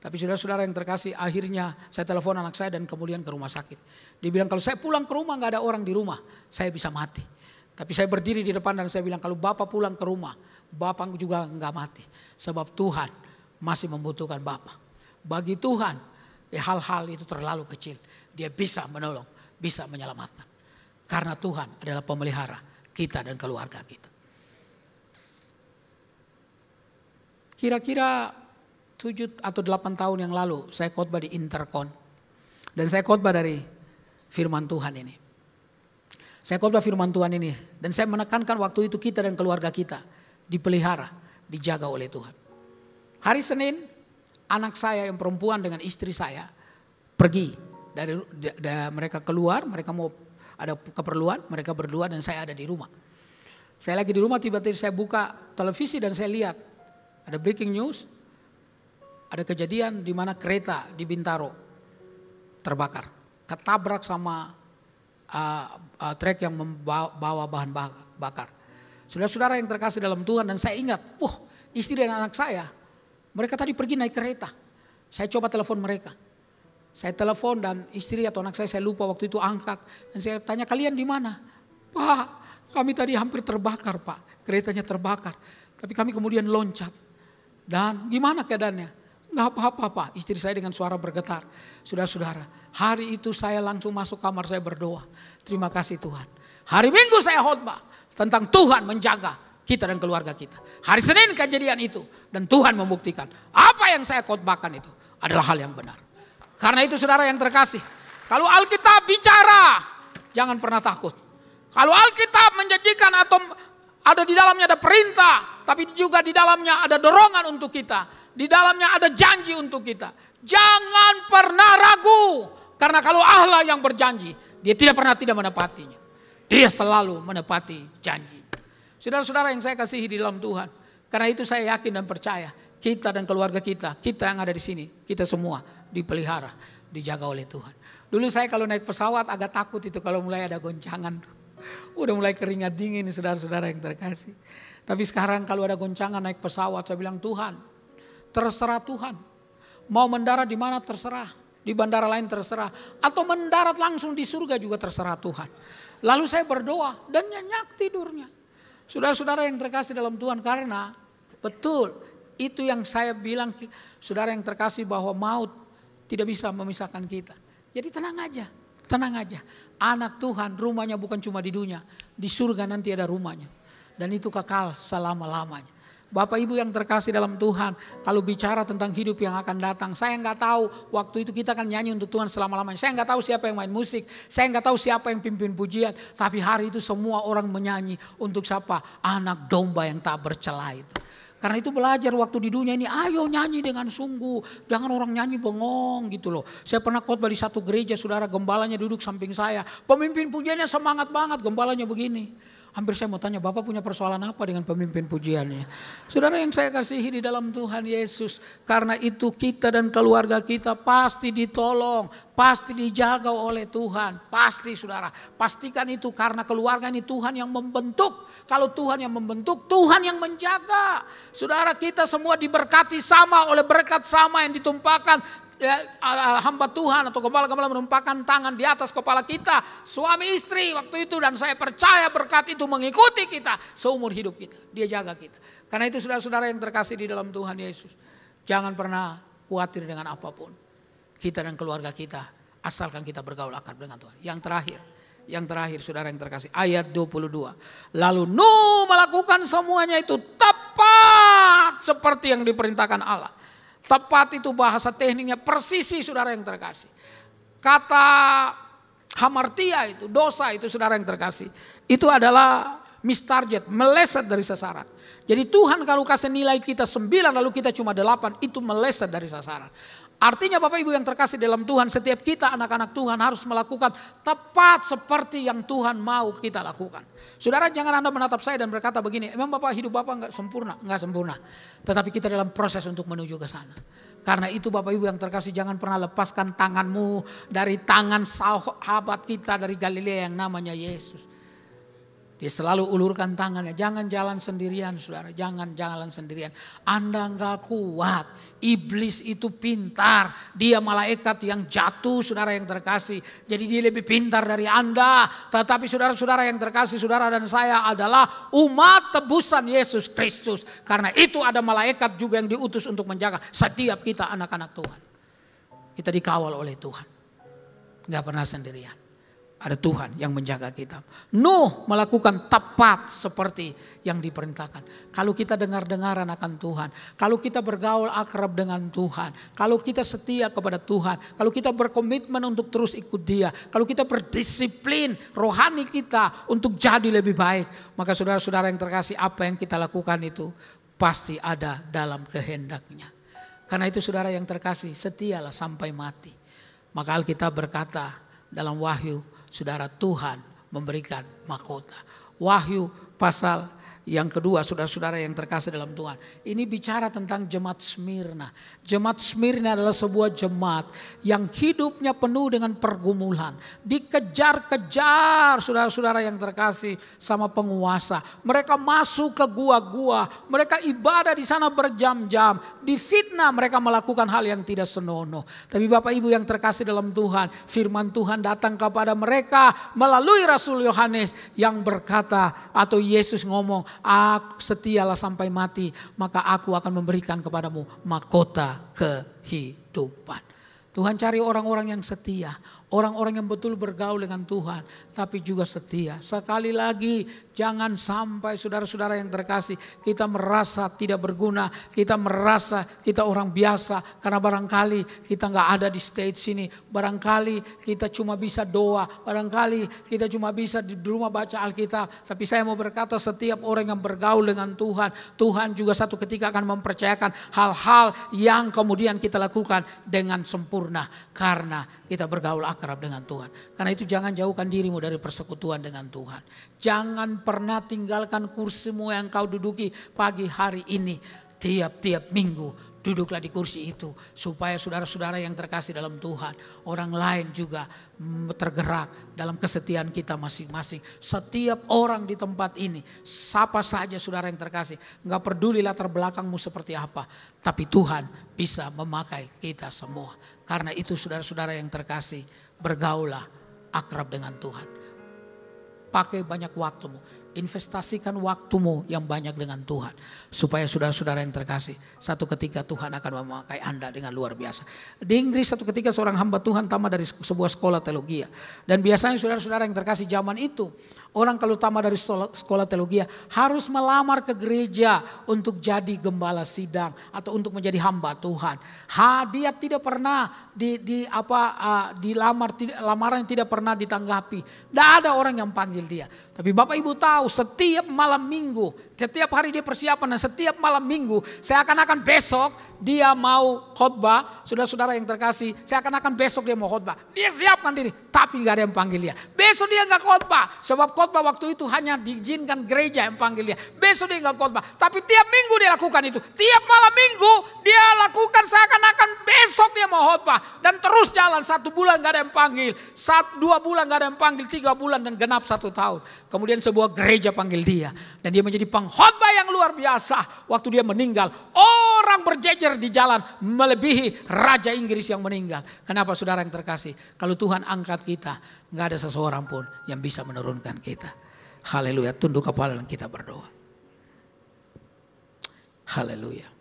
Tapi saudara-saudara yang terkasih, akhirnya saya telepon anak saya dan kemudian ke rumah sakit. Dia bilang, kalau saya pulang ke rumah gak ada orang di rumah, saya bisa mati. Tapi saya berdiri di depan dan saya bilang, kalau Bapak pulang ke rumah, Bapak juga enggak mati. Sebab Tuhan masih membutuhkan Bapak. Bagi Tuhan, hal-hal itu terlalu kecil. Dia bisa menolong, bisa menyelamatkan. Karena Tuhan adalah pemelihara kita dan keluarga kita. Kira-kira 7 atau 8 tahun yang lalu, saya khotbah di Intercon. Dan saya khotbah dari firman Tuhan ini. Saya khotbah firman Tuhan ini, dan saya menekankan waktu itu kita dan keluarga kita dipelihara, dijaga oleh Tuhan. Hari Senin, anak saya yang perempuan dengan istri saya pergi dari mereka keluar, mereka mau ada keperluan, mereka berdua dan saya ada di rumah. Saya lagi di rumah, tiba-tiba saya buka televisi dan saya lihat ada breaking news, ada kejadian di mana kereta di Bintaro terbakar, ketabrak sama truk yang membawa bahan bakar. Saudara-saudara yang terkasih dalam Tuhan, dan saya ingat, istri dan anak saya, mereka tadi pergi naik kereta. Saya coba telepon mereka. Saya telepon dan istri atau anak saya lupa waktu itu angkat. Dan saya tanya, kalian di mana? Pak, kami tadi hampir terbakar, Pak. Keretanya terbakar. Tapi kami kemudian loncat. Dan gimana keadaannya? Nggak apa-apa, Pak. Istri saya dengan suara bergetar. Saudara-saudara, hari itu saya langsung masuk kamar, saya berdoa. Terima kasih Tuhan. Hari Minggu saya khotbah tentang Tuhan menjaga kita dan keluarga kita. Hari Senin kejadian itu. Dan Tuhan membuktikan apa yang saya khotbahkan itu adalah hal yang benar. Karena itu saudara yang terkasih, kalau Alkitab bicara, jangan pernah takut. Kalau Alkitab menjanjikan atau ada di dalamnya ada perintah, tapi juga di dalamnya ada dorongan untuk kita. Di dalamnya ada janji untuk kita. Jangan pernah ragu. Karena kalau Allah yang berjanji, dia tidak pernah tidak menepatinya. Dia selalu menepati janji. Saudara-saudara yang saya kasihi di dalam Tuhan. Karena itu saya yakin dan percaya. Kita dan keluarga kita yang ada di sini, kita semua dipelihara, dijaga oleh Tuhan. Dulu saya kalau naik pesawat agak takut itu kalau mulai ada goncangan tuh. Udah mulai keringat dingin saudara-saudara yang terkasih. Tapi sekarang kalau ada goncangan naik pesawat, saya bilang Tuhan, terserah Tuhan. Mau mendarat di mana terserah. di bandara lain terserah. Atau mendarat langsung di surga juga terserah Tuhan. Lalu saya berdoa dan nyenyak tidurnya. Saudara-saudara yang terkasih dalam Tuhan, karena betul itu yang saya bilang, saudara yang terkasih, bahwa maut tidak bisa memisahkan kita. Jadi tenang aja, tenang aja. Anak Tuhan rumahnya bukan cuma di dunia, di surga nanti ada rumahnya. Dan itu kekal selama-lamanya. Bapak Ibu yang terkasih dalam Tuhan, kalau bicara tentang hidup yang akan datang, saya nggak tahu waktu itu kita akan nyanyi untuk Tuhan selama-lamanya. Saya nggak tahu siapa yang main musik, saya nggak tahu siapa yang pimpin pujian, tapi hari itu semua orang menyanyi untuk siapa? Anak domba yang tak bercela itu. Karena itu belajar waktu di dunia ini, ayo nyanyi dengan sungguh, jangan orang nyanyi bengong gitu loh. Saya pernah khotbah di satu gereja, saudara, gembalanya duduk samping saya, pemimpin pujiannya semangat banget, gembalanya begini. Hampir saya mau tanya, Bapak punya persoalan apa dengan pemimpin pujiannya? Saudara yang saya kasihi di dalam Tuhan Yesus, karena itu kita dan keluarga kita pasti ditolong, pasti dijaga oleh Tuhan. Pasti saudara, pastikan itu, karena keluarga ini Tuhan yang membentuk. Kalau Tuhan yang membentuk, Tuhan yang menjaga. Saudara, kita semua diberkati sama oleh berkat sama yang ditumpahkan. Ya, hamba Tuhan atau gembala-gembala menumpahkan tangan di atas kepala kita, suami istri waktu itu, dan saya percaya berkat itu mengikuti kita seumur hidup kita. Dia jaga kita. Karena itu saudara-saudara yang terkasih di dalam Tuhan Yesus, jangan pernah khawatir dengan apapun. Kita dan keluarga kita, asalkan kita bergaul akrab dengan Tuhan. Yang terakhir saudara yang terkasih, ayat 22. Lalu Nuh melakukan semuanya itu tepat seperti yang diperintahkan Allah. Tepat itu bahasa tekniknya, persisi saudara yang terkasih. Kata hamartia itu, dosa itu saudara yang terkasih, itu adalah miss target, meleset dari sasaran. Jadi Tuhan kalau kasih nilai kita 9 lalu kita cuma 8, itu meleset dari sasaran. Artinya Bapak Ibu yang terkasih dalam Tuhan, setiap kita anak-anak Tuhan harus melakukan tepat seperti yang Tuhan mau kita lakukan. Saudara, jangan Anda menatap saya dan berkata begini, emang Bapak hidup Bapak enggak sempurna? Enggak sempurna. Tetapi kita dalam proses untuk menuju ke sana. Karena itu Bapak Ibu yang terkasih, jangan pernah lepaskan tanganmu dari tangan sahabat kita dari Galilea yang namanya Yesus. Dia selalu ulurkan tangannya, jangan jalan sendirian saudara, jangan jalan sendirian. Anda enggak kuat, iblis itu pintar, dia malaikat yang jatuh saudara yang terkasih. Jadi dia lebih pintar dari Anda. Tetapi saudara-saudara yang terkasih, saudara dan saya adalah umat tebusan Yesus Kristus. Karena itu ada malaikat juga yang diutus untuk menjaga setiap kita anak-anak Tuhan. Kita dikawal oleh Tuhan, enggak pernah sendirian. Ada Tuhan yang menjaga kita. Nuh melakukan tepat seperti yang diperintahkan. Kalau kita dengar-dengaran akan Tuhan, kalau kita bergaul akrab dengan Tuhan, kalau kita setia kepada Tuhan, kalau kita berkomitmen untuk terus ikut Dia, kalau kita berdisiplin rohani kita untuk jadi lebih baik, maka saudara-saudara yang terkasih, apa yang kita lakukan itu pasti ada dalam kehendaknya. Karena itu saudara yang terkasih, setialah sampai mati. Maka Alkitab berkata dalam Wahyu, saudara, Tuhan memberikan mahkota. Wahyu pasal yang kedua, saudara-saudara yang terkasih dalam Tuhan. Ini bicara tentang jemaat Smyrna. Jemaat Smyrna adalah sebuah jemaat yang hidupnya penuh dengan pergumulan. Dikejar-kejar saudara-saudara yang terkasih sama penguasa. Mereka masuk ke gua-gua. Mereka ibadah di sana berjam-jam. Difitnah, mereka melakukan hal yang tidak senonoh. Tapi Bapak Ibu yang terkasih dalam Tuhan, firman Tuhan datang kepada mereka melalui Rasul Yohanes yang berkata, atau Yesus ngomong, setialah sampai mati, maka aku akan memberikan kepadamu mahkota kehidupan. Tuhan cari orang-orang yang setia, orang-orang yang betul bergaul dengan Tuhan, tapi juga setia. Sekali lagi, jangan sampai saudara-saudara yang terkasih, kita merasa tidak berguna, kita merasa kita orang biasa, karena barangkali kita nggak ada di stage sini, barangkali kita cuma bisa doa, barangkali kita cuma bisa di rumah baca Alkitab. Tapi saya mau berkata, setiap orang yang bergaul dengan Tuhan, Tuhan juga satu ketika akan mempercayakan hal-hal yang kemudian kita lakukan dengan sempurna, karena kita bergaul akrab dengan Tuhan. Karena itu jangan jauhkan dirimu dari persekutuan dengan Tuhan. Jangan pernah tinggalkan kursimu yang kau duduki pagi hari ini. Tiap-tiap minggu Duduklah di kursi itu supaya saudara-saudara yang terkasih dalam Tuhan, orang lain juga tergerak dalam kesetiaan kita masing-masing. Setiap orang di tempat ini, siapa saja saudara yang terkasih, enggak peduli latar belakangmu seperti apa, tapi Tuhan bisa memakai kita semua. Karena itu saudara-saudara yang terkasih, bergaulah akrab dengan Tuhan. Pakai banyak waktumu, investasikan waktumu yang banyak dengan Tuhan. Supaya saudara-saudara yang terkasih, satu ketika Tuhan akan memakai Anda dengan luar biasa. Di Inggris satu ketika seorang hamba Tuhan tamat dari sebuah sekolah teologi. Dan biasanya saudara-saudara yang terkasih zaman itu, orang kalau tamat dari sekolah teologi harus melamar ke gereja untuk jadi gembala sidang atau untuk menjadi hamba Tuhan. Dia tidak pernah lamaran yang tidak pernah ditanggapi. Tidak ada orang yang panggil dia. Tapi Bapak Ibu tahu, setiap malam minggu, setiap hari dia persiapan, dan setiap malam minggu seakan-akan besok dia mau khotbah. Saudara-saudara yang terkasih, seakan-akan besok dia mau khotbah. Dia siapkan diri, tapi gak ada yang panggil dia. Besok dia gak khotbah, sebab khotbah waktu itu hanya diizinkan gereja yang panggil dia. Besok dia gak khotbah, tapi tiap minggu dia lakukan itu. Tiap malam minggu dia lakukan seakan-akan besok dia mau khotbah. Dan terus jalan, 1 bulan gak ada yang panggil, 2 bulan gak ada yang panggil, 3 bulan dan genap 1 tahun. Kemudian sebuah gereja panggil dia, dan dia menjadi pengkhotbah yang luar biasa. Waktu dia meninggal, orang berjejer di jalan melebihi Raja Inggris yang meninggal. Kenapa saudara yang terkasih? Kalau Tuhan angkat kita, gak ada seseorang pun yang bisa menurunkan kita. Haleluya, tunduk kepala dan kita berdoa. Haleluya.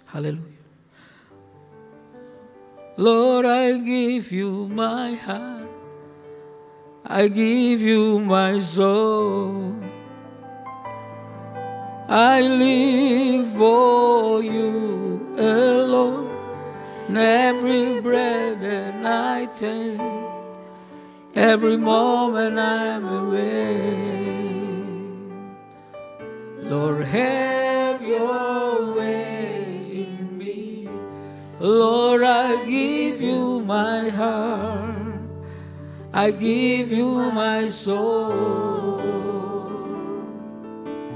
Haleluya. Lord, I give you my heart, I give you my soul, I live for you alone. Every breath that I take, every moment I'm awake. Lord, have your way. Lord, I give you my heart, I give you my soul,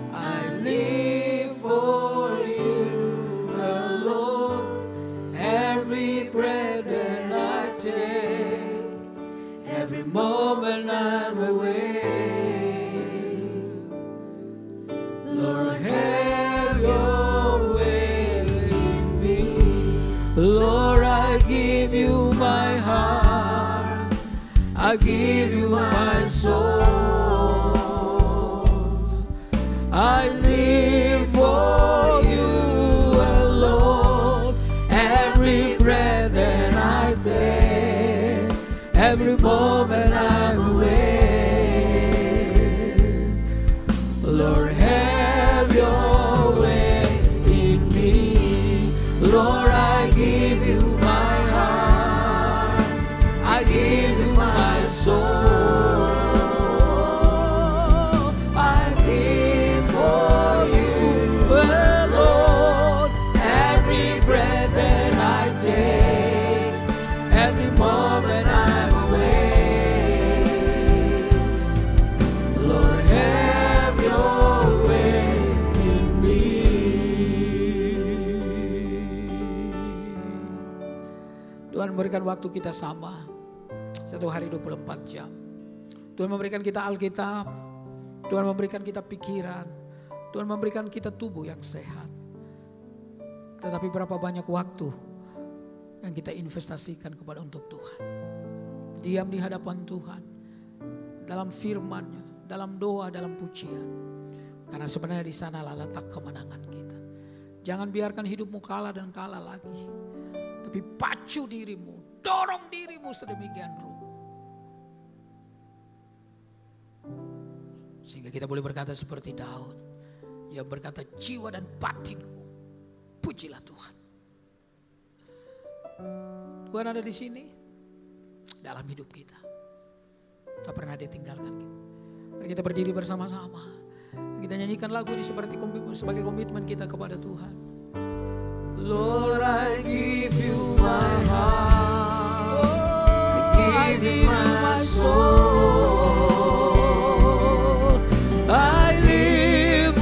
I live for you alone. Every breath that I take, every moment I'm awake. Lord, have your way. Lord, I give you my heart, I give you my soul, I live for you alone. Every breath that I take, every moment I'm awake. Lord, have your way in me. Lord, I give you my heart, I give you my soul, I live for you alone. Every breath that I take, every moment I'm awake. Lord, have your way in me. Tuhan memberikan waktu kita sama, 1 hari 24 jam. Tuhan memberikan kita Alkitab, Tuhan memberikan kita pikiran, Tuhan memberikan kita tubuh yang sehat. Tetapi berapa banyak waktu yang kita investasikan kepada untuk Tuhan. Diam di hadapan Tuhan, dalam firman-Nya, dalam doa, dalam pujian. Karena sebenarnya di sanalah letak kemenangan kita. Jangan biarkan hidupmu kalah dan kalah lagi. Tapi pacu dirimu, dorong dirimu sedemikian rupa. Sehingga kita boleh berkata seperti Daud, yang berkata jiwa dan batinku, pujilah Tuhan. Tuhan ada di sini, dalam hidup kita. Tak pernah Dia tinggalkan kita. Mari kita berdiri bersama-sama. Kita nyanyikan lagu ini sebagai komitmen kita kepada Tuhan. Lord, I give you my heart, I give you my soul, I live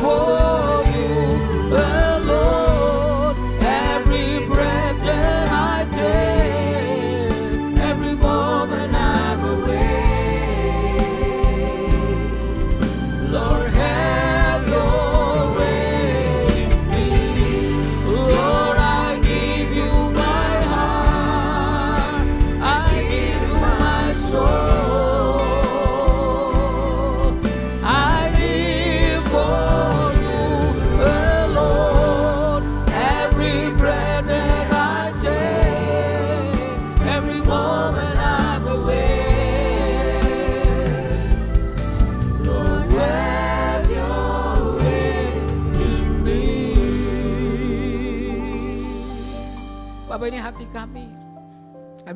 Bapak, ini hati kami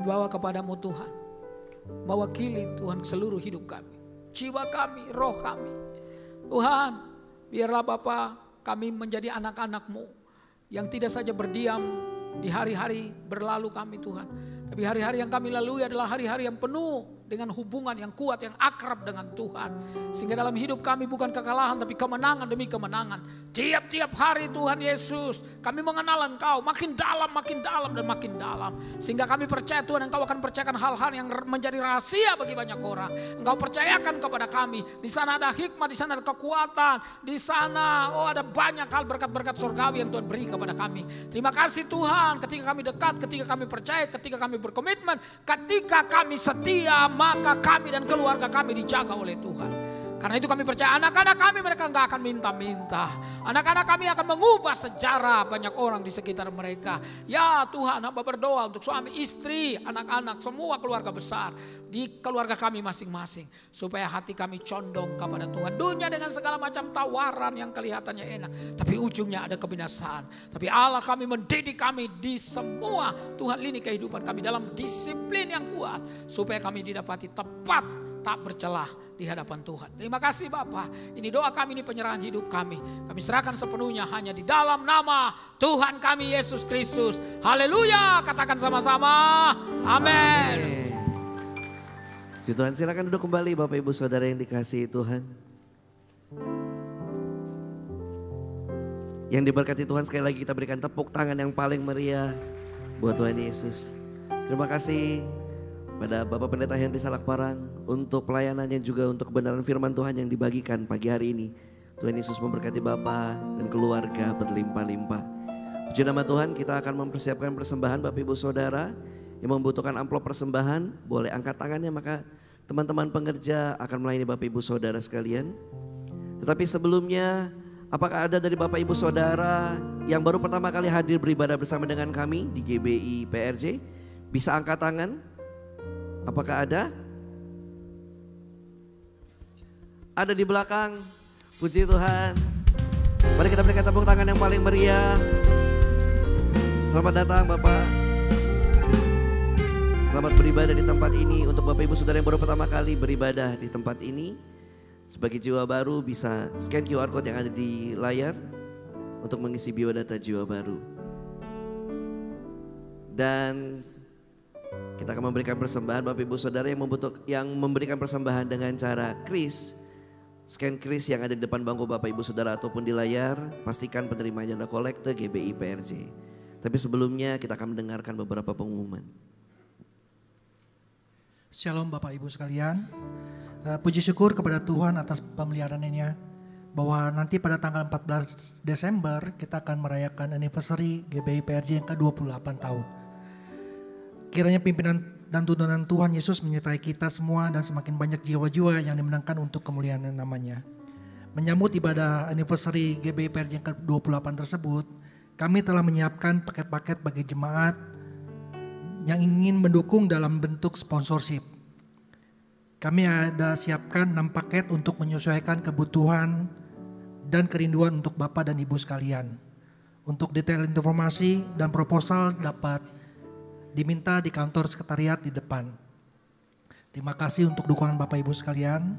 bawa kepadamu Tuhan. Mewakili Tuhan seluruh hidup kami, jiwa kami, roh kami. Tuhan, biarlah Bapa kami menjadi anak-anak-Mu yang tidak saja berdiam di hari-hari berlalu kami Tuhan. Tapi hari-hari yang kami lalui adalah hari-hari yang penuh dengan hubungan yang kuat, yang akrab dengan Tuhan. Sehingga dalam hidup kami bukan kekalahan tapi kemenangan demi kemenangan. Tiap-tiap hari Tuhan Yesus kami mengenal Engkau makin dalam dan makin dalam. Sehingga kami percaya Tuhan Engkau akan percayakan hal-hal yang menjadi rahasia bagi banyak orang. Engkau percayakan kepada kami. Di sana ada hikmat, di sana ada kekuatan. Di sana ada banyak hal berkat-berkat surgawi yang Tuhan beri kepada kami. Terima kasih Tuhan ketika kami dekat, ketika kami percaya, ketika kami berkomitmen, ketika kami setia, maka kami dan keluarga kami dijaga oleh Tuhan. Karena itu kami percaya anak-anak kami mereka nggak akan minta-minta. Anak-anak kami akan mengubah sejarah banyak orang di sekitar mereka. Ya Tuhan, hamba berdoa untuk suami, istri, anak-anak, semua keluarga besar di keluarga kami masing-masing. Supaya hati kami condong kepada Tuhan. Dunia dengan segala macam tawaran yang kelihatannya enak, tapi ujungnya ada kebinasaan. Tapi Allah kami mendidik kami di semua Tuhan lini kehidupan kami dalam disiplin yang kuat. Supaya kami didapati tepat, tak bercelah di hadapan Tuhan. Terima kasih Bapa. Ini doa kami, ini penyerahan hidup kami. Kami serahkan sepenuhnya hanya di dalam nama Tuhan kami Yesus Kristus. Haleluya. Katakan sama-sama. Amin. Puji Tuhan, silakan duduk kembali Bapak Ibu Saudara yang dikasihi Tuhan. Yang diberkati Tuhan, sekali lagi kita berikan tepuk tangan yang paling meriah buat Tuhan Yesus. Terima kasih pada Bapak Pendeta Henry Salakparang untuk pelayanannya, juga untuk kebenaran firman Tuhan yang dibagikan pagi hari ini. Tuhan Yesus memberkati Bapak dan keluarga berlimpah-limpah. Puji nama Tuhan, kita akan mempersiapkan persembahan. Bapak Ibu Saudara yang membutuhkan amplop persembahan boleh angkat tangannya, maka teman-teman pengerja akan melayani Bapak Ibu Saudara sekalian. Tetapi sebelumnya, apakah ada dari Bapak Ibu Saudara yang baru pertama kali hadir beribadah bersama dengan kami di GBI PRJ? Bisa angkat tangan. Apakah ada? Ada di belakang. Puji Tuhan. Mari kita berikan tepuk tangan yang paling meriah. Selamat datang Bapak. Selamat beribadah di tempat ini. Untuk Bapak Ibu Saudara yang baru pertama kali beribadah di tempat ini, sebagai jiwa baru bisa scan QR Code yang ada di layar untuk mengisi biodata jiwa baru. Dan kita akan memberikan persembahan. Bapak Ibu Saudara yang memberikan persembahan dengan cara kris, scan kris yang ada di depan bangku Bapak Ibu Saudara ataupun di layar, pastikan penerimanya adalah kolekte GBI PRJ. Tapi sebelumnya kita akan mendengarkan beberapa pengumuman. Shalom Bapak Ibu sekalian. Puji syukur kepada Tuhan atas pemeliharaannya, bahwa nanti pada tanggal 14 Desember kita akan merayakan anniversary GBI PRJ yang ke-28 tahun. Kiranya pimpinan dan tuntunan Tuhan Yesus menyertai kita semua dan semakin banyak jiwa-jiwa yang dimenangkan untuk kemuliaan namanya. Menyambut ibadah anniversary GBI PRJ yang ke-28 tersebut, kami telah menyiapkan paket-paket bagi jemaat yang ingin mendukung dalam bentuk sponsorship. Kami ada siapkan 6 paket untuk menyesuaikan kebutuhan dan kerinduan untuk Bapak dan Ibu sekalian. Untuk detail informasi dan proposal dapat diminta di kantor sekretariat di depan. Terima kasih untuk dukungan Bapak Ibu sekalian.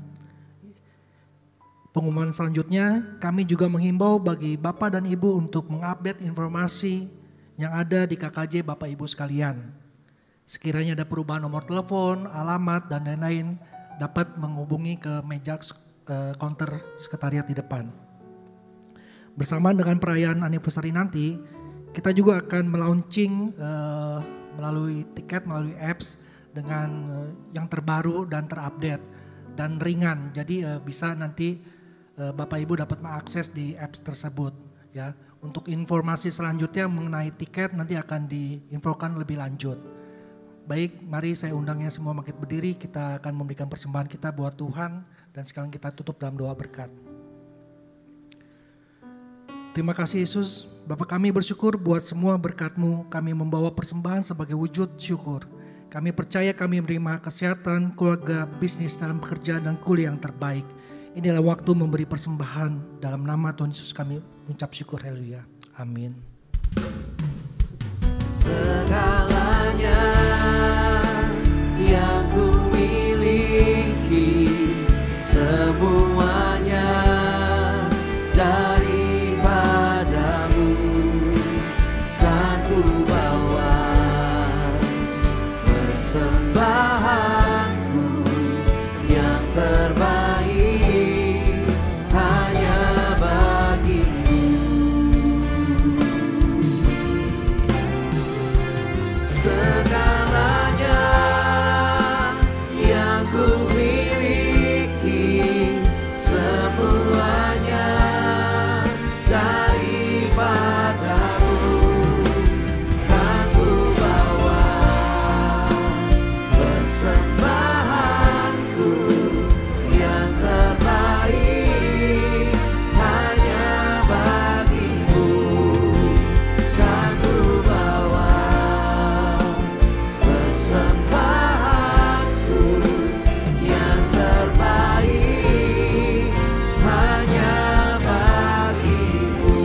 Pengumuman selanjutnya, kami juga menghimbau bagi Bapak dan Ibu untuk mengupdate informasi yang ada di KKJ Bapak Ibu sekalian. Sekiranya ada perubahan nomor telepon, alamat, dan lain-lain, dapat menghubungi ke meja counter sekretariat di depan. Bersamaan dengan perayaan anniversary nanti, kita juga akan melaunching melalui tiket, melalui apps dengan yang terbaru dan terupdate dan ringan. Jadi bisa nanti Bapak Ibu dapat mengakses di apps tersebut ya. Untuk informasi selanjutnya mengenai tiket nanti akan diinfokan lebih lanjut. Baik, mari saya undangnya semua bangkit berdiri, kita akan memberikan persembahan kita buat Tuhan dan sekarang kita tutup dalam doa berkat. Terima kasih Yesus, Bapa kami bersyukur buat semua berkat-Mu, kami membawa persembahan sebagai wujud syukur. Kami percaya kami menerima kesehatan, keluarga, bisnis dalam pekerjaan dan kuliah yang terbaik. Inilah waktu memberi persembahan, dalam nama Tuhan Yesus kami mengucap syukur, haleluya, amin. segalanya yang ku miliki, semuanya daripadamu kan ku bawa. Persembahanku yang terbaik hanya bagimu. Segalanya yang ku miliki, semuanya daripadamu kan ku bawa. Persembahanku yang terbaik hanya bagimu kan ku bawa. Persembahanku yang terbaik hanya bagimu.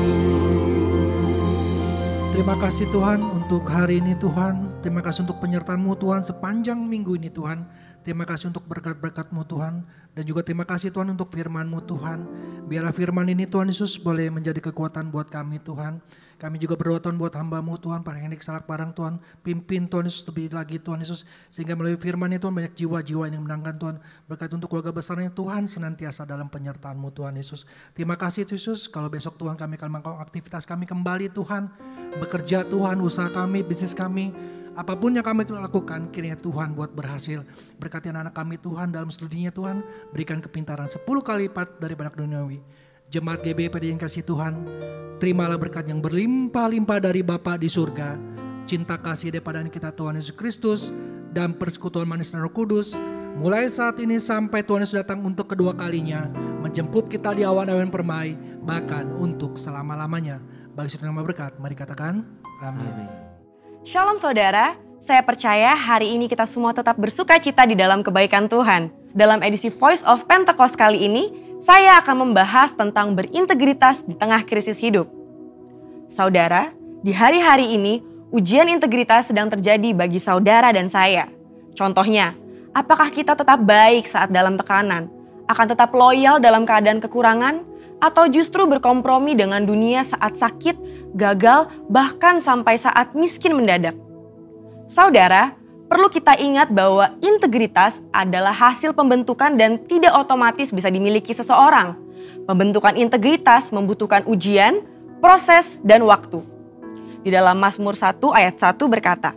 Terima kasih Tuhan untuk hari ini Tuhan. Terima kasih untuk penyertaan-Mu Tuhan sepanjang minggu ini Tuhan. Terima kasih untuk berkat-berkat-Mu Tuhan. Dan juga terima kasih Tuhan untuk firman-Mu Tuhan. Biarlah firman ini Tuhan Yesus boleh menjadi kekuatan buat kami Tuhan. Kami juga berdoa Tuhan buat hamba-Mu Tuhan, Pak Henrik Salak Parang Tuhan. Pimpin Tuhan Yesus lebih lagi Tuhan Yesus. Sehingga melalui firman-Nya Tuhan banyak jiwa-jiwa yang menangkan Tuhan. Berkat untuk keluarga besarnya Tuhan senantiasa dalam penyertaan-Mu Tuhan Yesus. Terima kasih Yesus. Kalau besok Tuhan kami akan melakukan aktivitas kami kembali Tuhan. Bekerja Tuhan, usaha kami, bisnis kami. Apapun yang kami lakukan, kiranya Tuhan buat berhasil. Berkati anak-anak kami Tuhan dalam studinya Tuhan. Berikan kepintaran 10 kali lipat dari banyak duniawi. Jemaat GBI yang kasih Tuhan, terimalah berkat yang berlimpah-limpah dari Bapa di surga. Cinta kasih daripada kita Tuhan Yesus Kristus dan persekutuan manis Roh Kudus. Mulai saat ini sampai Tuhan Yesus datang untuk kedua kalinya. Menjemput kita di awan-awan permai, bahkan untuk selama-lamanya. Bagi setiap nama berkat, mari katakan amin. Shalom saudara, saya percaya hari ini kita semua tetap bersuka cita di dalam kebaikan Tuhan. Dalam edisi Voice of Pentecost kali ini, saya akan membahas tentang berintegritas di tengah krisis hidup. Saudara, di hari-hari ini, ujian integritas sedang terjadi bagi saudara dan saya. Contohnya, apakah kita tetap baik saat dalam tekanan, akan tetap loyal dalam keadaan kekurangan, atau justru berkompromi dengan dunia saat sakit, gagal, bahkan sampai saat miskin mendadak. Saudara, perlu kita ingat bahwa integritas adalah hasil pembentukan dan tidak otomatis bisa dimiliki seseorang. Pembentukan integritas membutuhkan ujian, proses, dan waktu. Di dalam Mazmur 1 ayat 1 berkata,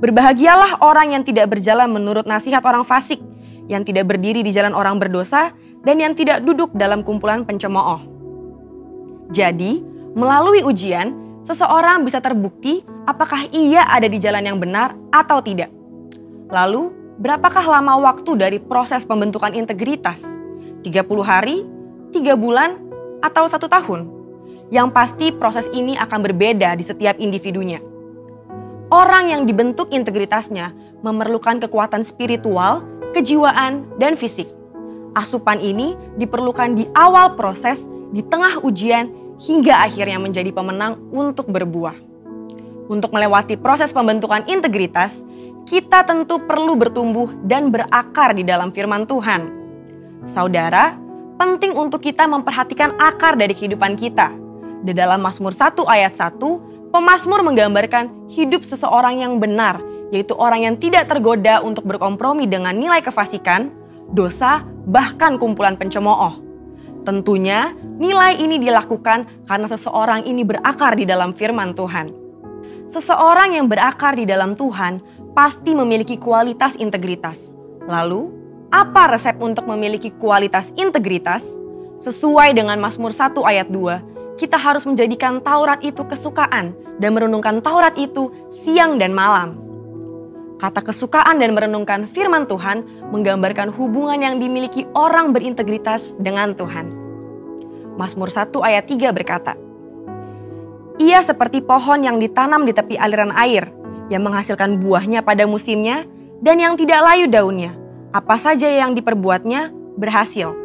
"Berbahagialah orang yang tidak berjalan menurut nasihat orang fasik, yang tidak berdiri di jalan orang berdosa, dan yang tidak duduk dalam kumpulan pencemooh." Jadi, melalui ujian, seseorang bisa terbukti apakah ia ada di jalan yang benar atau tidak. Lalu, berapakah lama waktu dari proses pembentukan integritas? 30 hari, 3 bulan, atau 1 tahun? Yang pasti proses ini akan berbeda di setiap individunya. Orang yang dibentuk integritasnya memerlukan kekuatan spiritual, kejiwaan, dan fisik. Asupan ini diperlukan di awal proses, di tengah ujian, hingga akhirnya menjadi pemenang untuk berbuah. Untuk melewati proses pembentukan integritas, kita tentu perlu bertumbuh dan berakar di dalam firman Tuhan. Saudara, penting untuk kita memperhatikan akar dari kehidupan kita. Di dalam Mazmur 1 ayat 1, pemazmur menggambarkan hidup seseorang yang benar, yaitu orang yang tidak tergoda untuk berkompromi dengan nilai kefasikan, dosa, bahkan kumpulan pencemooh. Tentunya nilai ini dilakukan karena seseorang ini berakar di dalam firman Tuhan. Seseorang yang berakar di dalam Tuhan pasti memiliki kualitas integritas. Lalu, apa resep untuk memiliki kualitas integritas? Sesuai dengan Mazmur 1 ayat 2, kita harus menjadikan Taurat itu kesukaan dan merenungkan Taurat itu siang dan malam. Kata kesukaan dan merenungkan firman Tuhan menggambarkan hubungan yang dimiliki orang berintegritas dengan Tuhan. Mazmur 1 ayat 3 berkata, "Ia seperti pohon yang ditanam di tepi aliran air, yang menghasilkan buahnya pada musimnya, dan yang tidak layu daunnya. Apa saja yang diperbuatnya berhasil."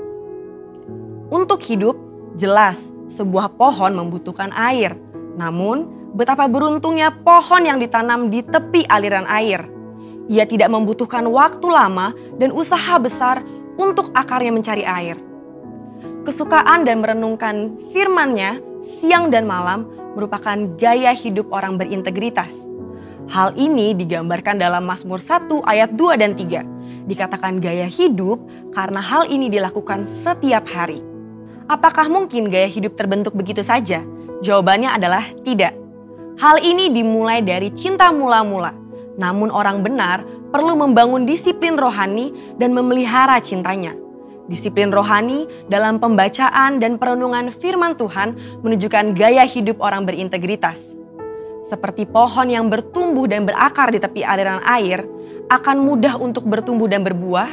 Untuk hidup, jelas sebuah pohon membutuhkan air. Namun, betapa beruntungnya pohon yang ditanam di tepi aliran air. Ia tidak membutuhkan waktu lama dan usaha besar untuk akarnya mencari air. Kesukaan dan merenungkan firman-Nya siang dan malam merupakan gaya hidup orang berintegritas. Hal ini digambarkan dalam Mazmur 1 ayat 2 dan 3. Dikatakan gaya hidup karena hal ini dilakukan setiap hari. Apakah mungkin gaya hidup terbentuk begitu saja? Jawabannya adalah tidak. Hal ini dimulai dari cinta mula-mula. Namun orang benar perlu membangun disiplin rohani dan memelihara cintanya. Disiplin rohani dalam pembacaan dan perenungan firman Tuhan menunjukkan gaya hidup orang berintegritas. Seperti pohon yang bertumbuh dan berakar di tepi aliran air, akan mudah untuk bertumbuh dan berbuah.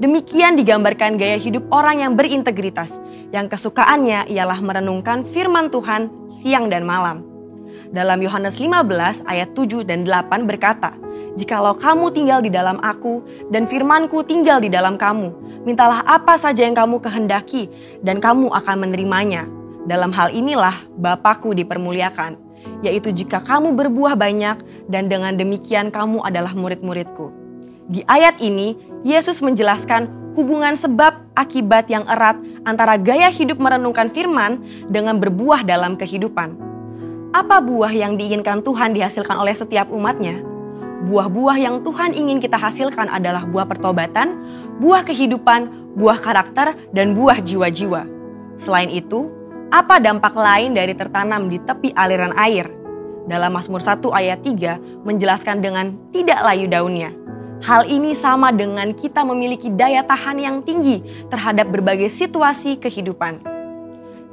Demikian digambarkan gaya hidup orang yang berintegritas, yang kesukaannya ialah merenungkan firman Tuhan siang dan malam. Dalam Yohanes 15 ayat 7 dan 8 berkata, "Jikalau kamu tinggal di dalam aku dan firmanku tinggal di dalam kamu, mintalah apa saja yang kamu kehendaki dan kamu akan menerimanya. Dalam hal inilah Bapa-Ku dipermuliakan, yaitu jika kamu berbuah banyak dan dengan demikian kamu adalah murid-murid-Ku." Di ayat ini, Yesus menjelaskan hubungan sebab akibat yang erat antara gaya hidup merenungkan firman dengan berbuah dalam kehidupan. Apa buah yang diinginkan Tuhan dihasilkan oleh setiap umatnya? Buah-buah yang Tuhan ingin kita hasilkan adalah buah pertobatan, buah kehidupan, buah karakter, dan buah jiwa-jiwa. Selain itu, apa dampak lain dari tertanam di tepi aliran air? Dalam Mazmur 1 ayat 3 menjelaskan dengan tidak layu daunnya. Hal ini sama dengan kita memiliki daya tahan yang tinggi terhadap berbagai situasi kehidupan.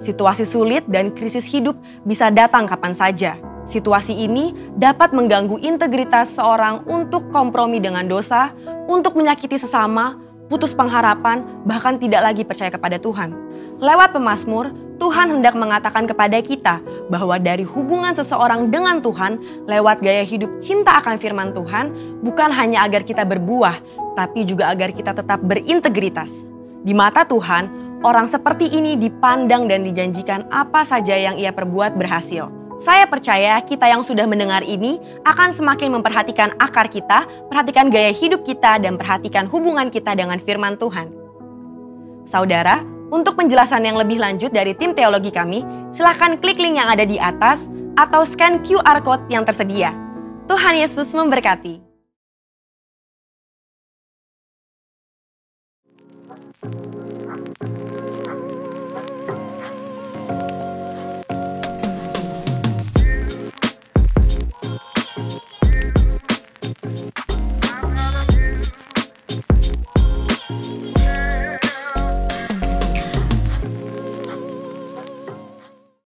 Situasi sulit dan krisis hidup bisa datang kapan saja. Situasi ini dapat mengganggu integritas seorang untuk kompromi dengan dosa, untuk menyakiti sesama, putus pengharapan, bahkan tidak lagi percaya kepada Tuhan. Lewat pemazmur, Tuhan hendak mengatakan kepada kita bahwa dari hubungan seseorang dengan Tuhan, lewat gaya hidup cinta akan firman Tuhan, bukan hanya agar kita berbuah, tapi juga agar kita tetap berintegritas. Di mata Tuhan, orang seperti ini dipandang dan dijanjikan apa saja yang ia perbuat berhasil. Saya percaya kita yang sudah mendengar ini akan semakin memperhatikan akar kita, perhatikan gaya hidup kita, dan perhatikan hubungan kita dengan firman Tuhan. Saudara, untuk penjelasan yang lebih lanjut dari tim teologi kami, silakan klik link yang ada di atas atau scan QR Code yang tersedia. Tuhan Yesus memberkati.